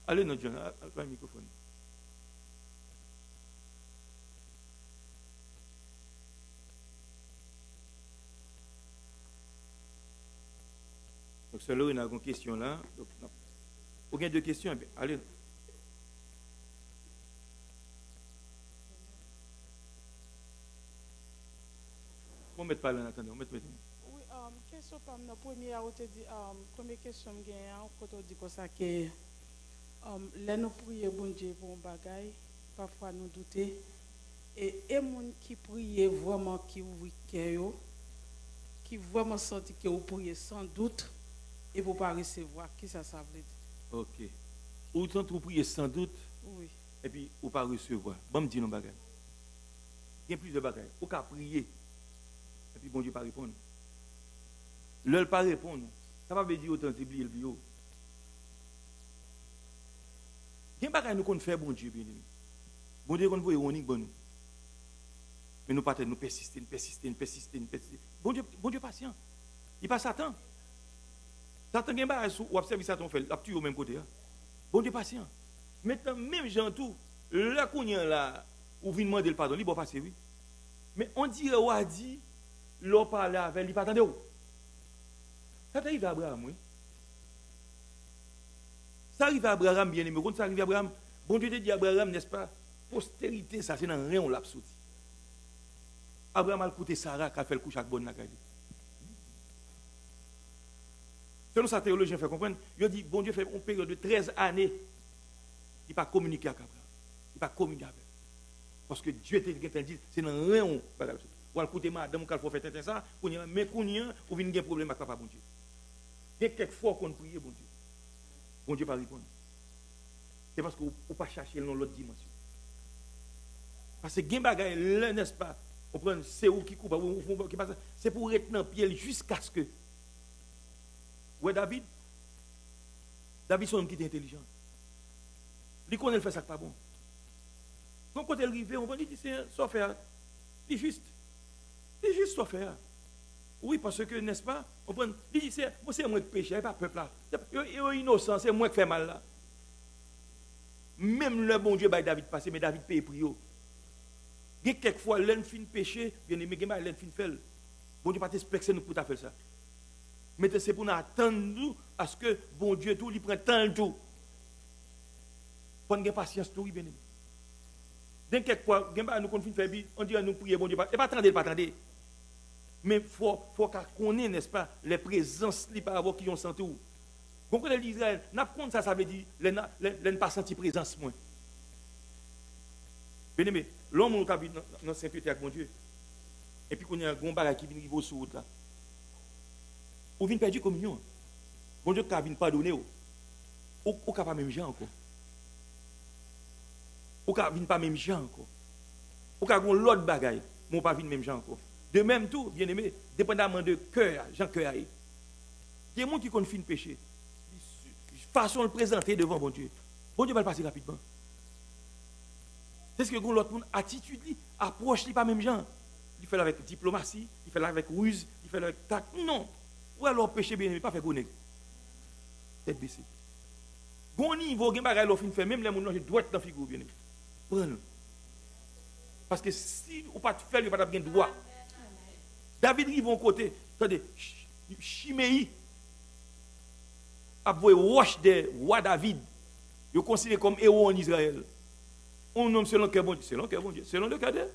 Allez, notre jeune, pas le microphone. Donc, c'est là où il y a une question là. Donc, vous avez deux questions, allez. On ne met pas là en attendant. Oui, question par la première, première question, quand on dit comme ça que là nous prions bon Dieu pour un bagage, parfois nous doutons. Et les gens qui prient vraiment, qui ouvrent cœur, qui vraiment sentent que vous priez sans doute et vous ne pas recevoir, qui ça veut dire? Ok. Autant vous priez sans doute, oui. Et puis vous ne pas recevoir. Bon, me dit nos bagages. Il y a plusieurs bagages. Vous pouvez prier, et puis bon Dieu ne pas répondre. L'heure pas répondre, ça va veut dire autant oublier le bio. Il y a des bagages nous qu'on fait bon Dieu, bien aimé. Bon Dieu qu'on voit ironique, bon nous. Mais nous partons, nous persister. Bon Dieu patient. Il pas Satan. Satan gen ba ou observe Satan fait, la tuer au même côté. Bon Dieu patient. Maintenant même gens tout, là kounyan là, ou vinn demander le pardon, il bon passer oui. Mais on dirait ou a dit l'on parle avec, il pas attendre. Ça arrive à Abraham, oui. Ça arrive à Abraham bien aimé, quand ça arrive à Abraham, bon Dieu te dit à Abraham, n'est-ce pas? Postérité ça c'est dans rien on l'a sorti. Abraham a écouté Sarah qui a fait le couche avec bonne nakali. Selon sa théologie, fait comprendre, il dit, bon Dieu fait une période de 13 années, il n'a pas communiqué avec Abraham. Il n'a pas communiqué avec. Parce que Dieu te dit, c'est dans rien on va faire. Ou à écouter madame, quand il faut faire ça, mais qu'on y a, ou vient un problème avec papa, bon Dieu. Il y a quelques fois qu'on prie, bon Dieu. Bon Dieu pas répondre. C'est parce qu'on ne pas chercher dans l'autre dimension. Parce que il y a des bagages, n'est-ce pas? On prend c'est où qui coupe, c'est pour être dans le pied jusqu'à ce que. Ouais, David, c'est un homme qui est intelligent. Il connaît le fait ça pas bon. Quand il arrive, on va dire c'est ça faire. C'est juste ça faire. Oui, parce que, n'est-ce pas? On prend, il dit c'est moi qui péché, pas peuple là. Il est innocent, c'est moi qui fais mal là. Même le bon Dieu, David passé, mais David paye pour eux. Il y a quelquefois, l'un fin péché, bien aimé, l'un fin fait. Bon Dieu, pas t'expliquer nous pour faire ça. Mais c'est pour nous attendre à ce que bon Dieu tout, il prend tant de tout. Prenez patience tout, bien aimé. D'un quelquefois, nous qu'on fait on dit à nous prier, bon Dieu, et pas attendre. Mais il faut qu'on connaisse, n'est-ce pas, les présences qui par avoir qui ont senti où. Vous comprenez l'Israël, n'a pas ça, ça veut dire, les pas senti présence moins. Bien aimé, l'homme qui a vu dans Saint-Péter avec mon Dieu, et puis qu'on y a un grand bagage qui vient arriver sur route là. Ou vient perdre communion. Bon Dieu qui vient pardonner. Ou pas même gens encore. Ou vient pas même gens encore. Ou l'autre bagage, mais pas vient même gens encore. De même tout, bien aimé, dépendamment de cœur, Jean cœur. Il y a des gens qui ont fait péché. Façon de le présenter devant bon Dieu. Bon Dieu va le passer rapidement. C'est ce que l'autre monde attitude, approche pas même gens. Il fait avec diplomatie, il fait avec ruse, il fait avec tact. Non. Ou alors péché bien aimé, pas fait gonner. Tête baissée. Bon niveau, il y a des fait même les gens qui doivent être dans la figure bien aimé. Prends-le. Parce que si on ne pas faire, il n'y a pas de droit. David arrive au côté, attendez, Chiméi a voué roche de roi David. Il est considéré comme héros en Israël. On nomme selon le cœur bon Dieu. Selon le cœur bon Dieu. Selon le cœur de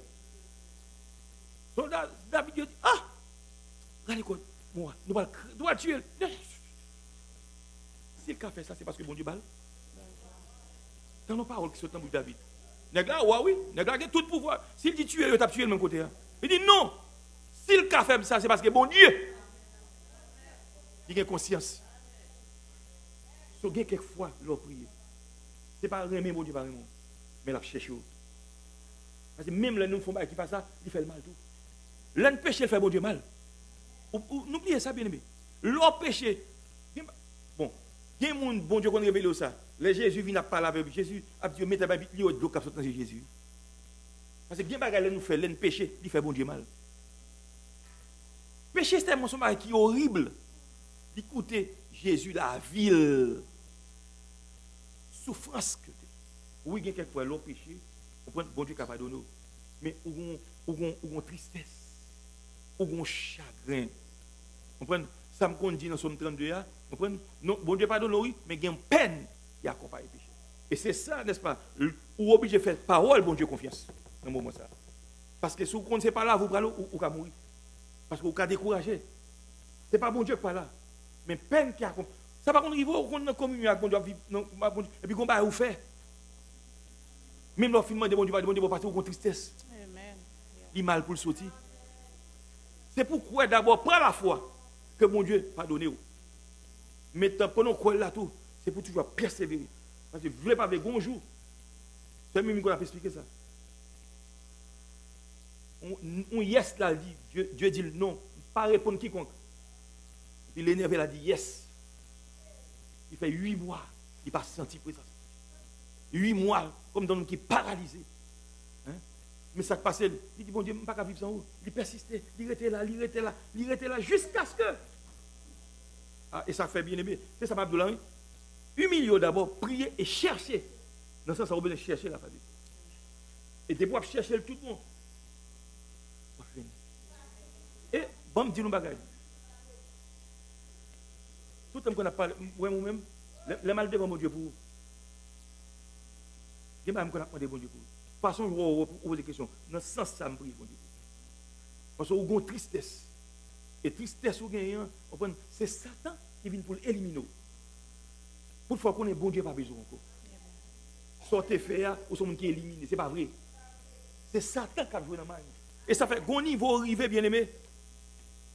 David dit, ah, regardez quoi, moi, nous allons tuer. Si le cas fait ça, c'est parce que bon Dieu balle. Dans nos paroles qui sont en bouche de David. Nègla, oui, Nègla a tout pouvoir. S'il dit tuer, il t'a tué le même côté. Il dit non. Si le cas fait ça, c'est parce que bon Dieu, il a conscience. So, il y a quelquefois, l'on prie. Ce n'est pas remettre bon Dieu, mais la chercher. Parce que même les nous font pas qui fait ça, il fait le mal tout. L'un péché, il fait bon Dieu mal. N'oubliez ça, bien aimé. L'autre péché, bon, il y a un monde, bon Dieu, qu'on révèle ça. Les Jésus vient parler avec Jésus, a dit, mettez ma Bible, il y a d'autres qui sont dans Jésus. Parce que bien bagarre nous fait, l'un péché, il fait bon Dieu mal. Péché, c'est un mensonge qui est horrible. Écoutez, Jésus, la ville, souffrance que oui, il y a quelquefois l'autre péché, on prend bon Dieu qui a pardonné. Mais ou une tristesse, ou un chagrin. On prend ça me dit dans Somme 32, on prend non, bon Dieu pardonne oui, mais il y a une peine qui accompagne le péché. Et c'est ça, n'est-ce pas, ou obligé de faire parole, bon Dieu, confiance, dans le moment ça. Parce que si vous ne connaissez pas là, vous allez ou mourir. Parce que vous allez décourager. Ce n'est pas bon Dieu qui est pas là. Mais peine qui accompagne. Ça va qu'on arrive, on a communion avec bon Dieu, et puis qu'on va vous faire. Même le film de bon Dieu va passer au tristesse. Amen. Il mal pour le sortir. C'est pourquoi d'abord, prends la foi que mon Dieu pardonne. Mais pendant qu'on là tout, c'est pour toujours persévérer. Parce que vous ne voulez pas avec un jour. C'est même qu'on a expliqué ça. On yes là, dit, Dieu dit non, pas répondre quiconque. Il est énervé, il a dit yes. Il fait 8 mois, il n'a pas senti présence. 8 mois, comme dans le qui est paralysé. Hein? Mais ça passe, il dit, bon Dieu, je ne peux pas vivre sans vous. Il persistait, il était là, jusqu'à ce que. Ah, et ça fait bien aimé. C'est ça, Abdoulaye. Humiliez d'abord, prier et chercher. Dans ce sens, ça va besoin de chercher la famille. Et de pouvoir chercher tout le monde. Et, bon, me dit nous bagaille. Tout le temps qu'on a parlé, moi-même, les mal devant mon Dieu pour vous. Je ne sais pas qu'on a demandé bon Dieu pour vous. De toute façon, je vais vous poser des questions. Dans ce sens, ça me prie, bon Dieu. Parce que vous avez une tristesse. Et tristesse, vous gagnez, c'est Satan qui vient pour l'éliminer. Pour une fois qu'on est bon Dieu, pas besoin encore. Sortez faire, ou son monde qui est éliminé. Ce n'est pas vrai. C'est Satan qui a joué dans la main. Et ça fait qu'on niveau arrivé, bien aimé.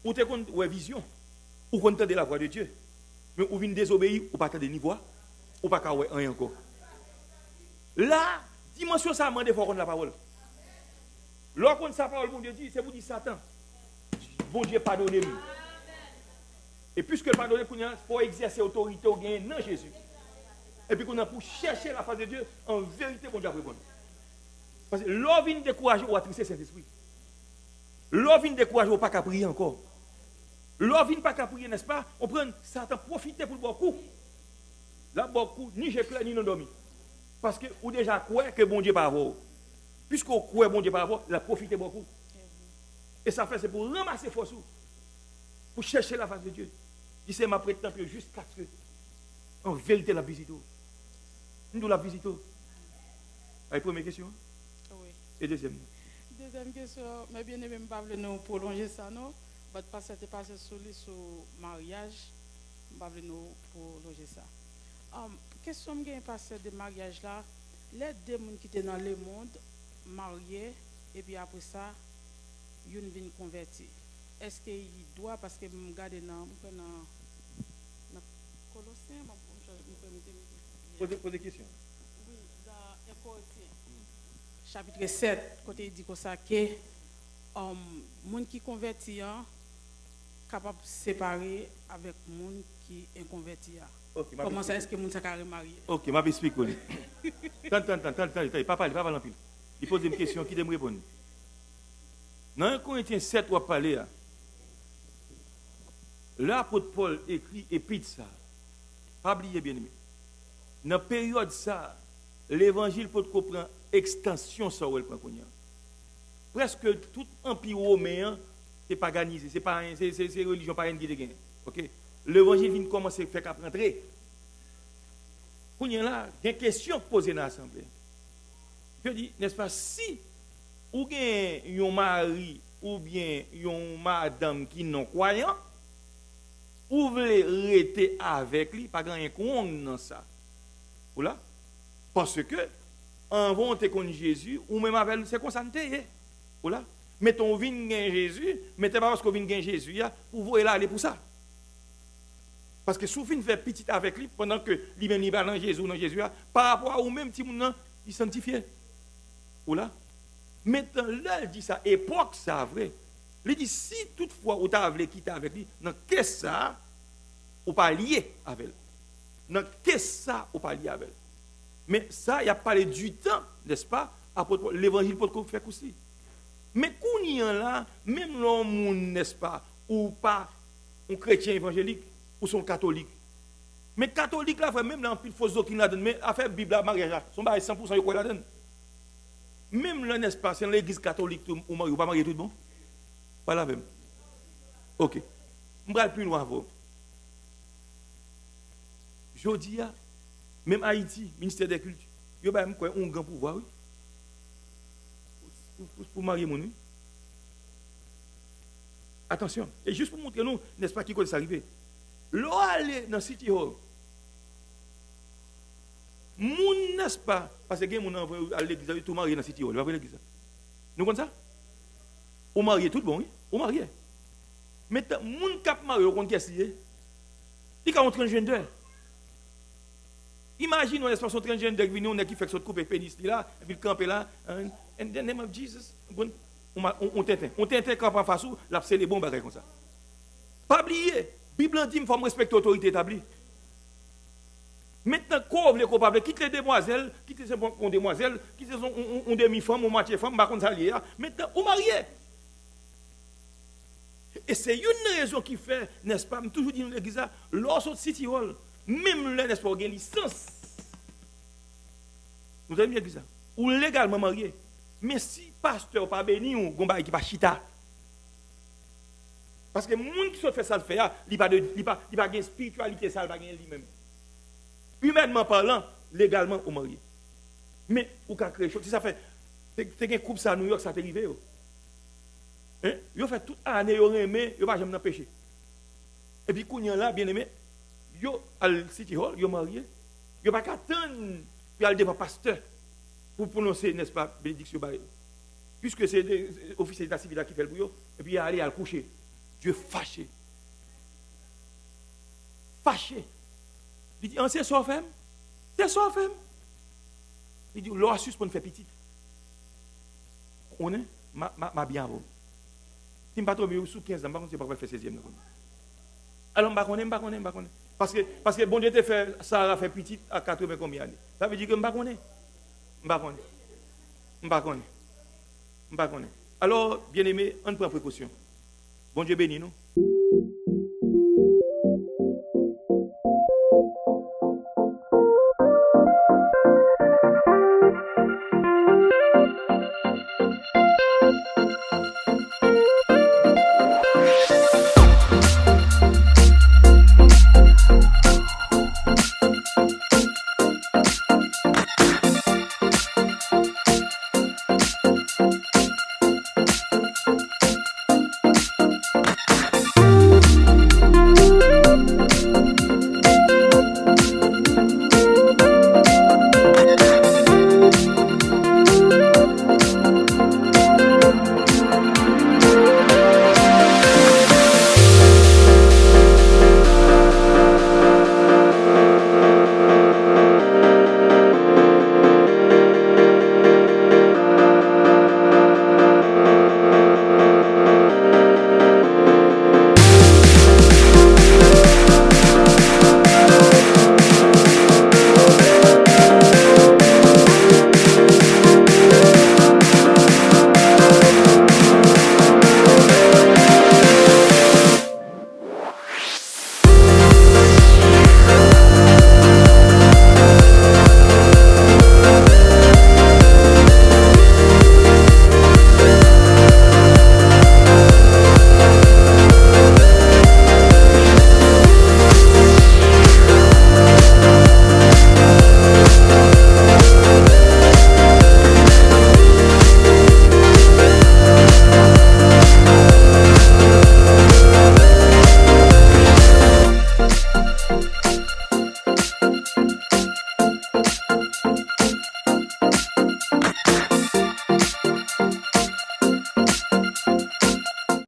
Ou tu as vision, ou tu entends la voix de Dieu. Mais ou vient désobéir, ou pas entendre ni voix, ou pas avoir rien encore. Là, dimension ça demande faut qu'on la parole. Lorsqu'on sa parole, bon Dieu dit, c'est vous dire Satan. Bon Dieu pardonnez-moi. Et puisque pardonnez pour faut exercer autorité au gain dans Jésus. Et puis qu'on a pour chercher la face de Dieu, en vérité, bon Dieu a répondre. Parce que l'homme vient décourager ou attrisser Saint-Esprit. L'homme vient décourager ou pas qu'à prier encore. L'homme vient pas qu'à prier, n'est-ce pas? On prend Satan profiter pour beaucoup. Là, beaucoup, ni j'ai clair, ni non dormi. Parce que ou déjà croit que bon Dieu pas avoir. Puisqu'on croit bon Dieu pas avoir, il a profité beaucoup. Et ça fait c'est pour ramasser force, pour chercher la face de Dieu. Il c'est ma prétendance jusqu'à ce que, en vérité, la visite. Nous la visite. Allez, première question. Oui. Et deuxième. Deuxième question, mais bien aimé, je ne vais pas prolonger ça, non? Parce que c'était passé sur le mariage, je ne vais pas prolonger ça. Question que je passe de mariage là, les deux personnes qui étaient dans le monde, mariés, et puis après ça, ils viennent convertir. Est-ce qu'il doit, parce que je regarde dans Colossiens, Posez des questions. oui, dans Colossiens, chapitre 7, côté il dit que ça, que les gens qui convertit, capable de séparer avec les gens qui sont inconvertis. Okay, comment ça est-ce que les gens sont mariés? Ok, je vais expliquer. Attends, pas parler en pile. Il pose une question qui me répondre. Dans 1 Corinthiens 7, on va parler. L'apôtre Paul écrit épître ça. Pas oublier bien aimé. Dans la période ça, l'évangile peut comprendre extension ça où elle prend. Presque tout empire romain, c'est pas organisé, c'est pas c'est religion pas rien qui gagne. OK? L'évangile vient commencer à faire qu'à rentrer. Quand il y a une question posée dans l'assemblée. Je dis, n'est-ce pas, si ou bien un mari ou bien une madame qui non croyant, ou voulez rester avec lui, pas grand chose dans ça. Voilà. Parce que, en volonté contre Jésus, ou même avec lui, c'est comme ça. Voilà. Mettons, vin gain Jésus, mettez pas parce qu'on vient gain Jésus, pour vous aller pour ça. Parce que si vous fait petit avec lui, pendant que lui-même il va dans Jésus, par rapport à vous-même, petit monde, il sanctifie. Voilà. Maintenant, là, il dit ça, époque, ça vrai. Il dit, si toutefois vous avez quitté avec lui, dans qu'est-ce ça, vous pas lié avec elle. Dans qu'est-ce ça, vous pas lié avec elle. Mais ça, il a parlé du temps, n'est-ce pas, l'évangile pour faire aussi. Mais qu'on y en là, même l'homme, n'est-ce pas, ou pas un chrétien évangélique, ou son catholique. Mais catholique là, même là, il faut doctrine là-dedans, mais affaire Bible, mariage, son bail 100% quoi là-dedans. Même là, n'est-ce pas, c'est l'église catholique, ou marié, ou pas marié tout le monde. Pas la même. Ok. Je vais plus loin avant. Je dis, même Haïti, ministère des Cultes, il y a un grand pouvoir, oui. Pour marier mon nuit. Attention. Et juste pour montrer nous, n'est-ce pas, qui peut s'arriver. L'eau aller dans City Hall. Moun, n'est-ce pas, parce que mon envoyé à l'église, tout marié dans City Hall. Vous voyez l'église. Nous comme ça? Au marié, tout bon, oui. Au marié. Mais moun cap marié, au compte qu'est-ce qu'il est? Il y a un transgender. Imagine, on est son transgender qui vient, on qui fait son coupe et pénis là, et puis il campe là, and in the name of Jesus, on t'éteint. On t'éteint quand on face où, là, c'est les bons bagages comme ça. Pas oublier, Bible dit, il faut respecter l'autorité établie. Maintenant, quoi vous voulez quitte les demoiselles, quitte les demoiselles, quitte les demi-femme, ou moitié femme, par contre, ça lié. Maintenant, vous mariez. Et c'est une raison qui fait, n'est-ce pas, toujours dit dans l'église, lorsque City Hall, même là, n'est-ce pas, vous avez une licence. Vous avez bien l'église, ou légalement marié. Mais si pasteur pas béni, ou gomba qui pas chita. Parce que les gens qui fait ça, il n'y a pas de spiritualité, ça, il n'y a pas lui-même. Humainement parlant, légalement, au marié. Mais, ou qu'à créer chose, si ça fait, c'est un couple ça à New York, ça t'est arrivé. Hein? Ils fait toute année, ils ont aimé, ils n'ont pas jamais péché. Et puis, quand ils sont là, bien aimé, ils sont à City Hall, ils sont mariés. Ils n'ont pas qu'à attendre, puis aller devant pasteur, pour prononcer, n'est-ce pas, bénédiction. Puisque c'est des officiers d'état civil qui fait le bouillon, et puis aller à le coucher. Dieu fâché. Fâché. Il dit, c'est ça, femme. C'est ça, femme. Il dit, l'on a suspend faire petit. On est, ma bien avant. Si je ne pas tomber sous 15 ans, je ne sais pas faire 16e. Alors, je ne sais pas. Parce que bon Dieu te fait, ça a fait petit à 80 combien d'années. Ça veut dire que je ne sais pas. Je ne sais pas. Alors, bien aimé, on prend précaution. Bon Dieu bénit nous.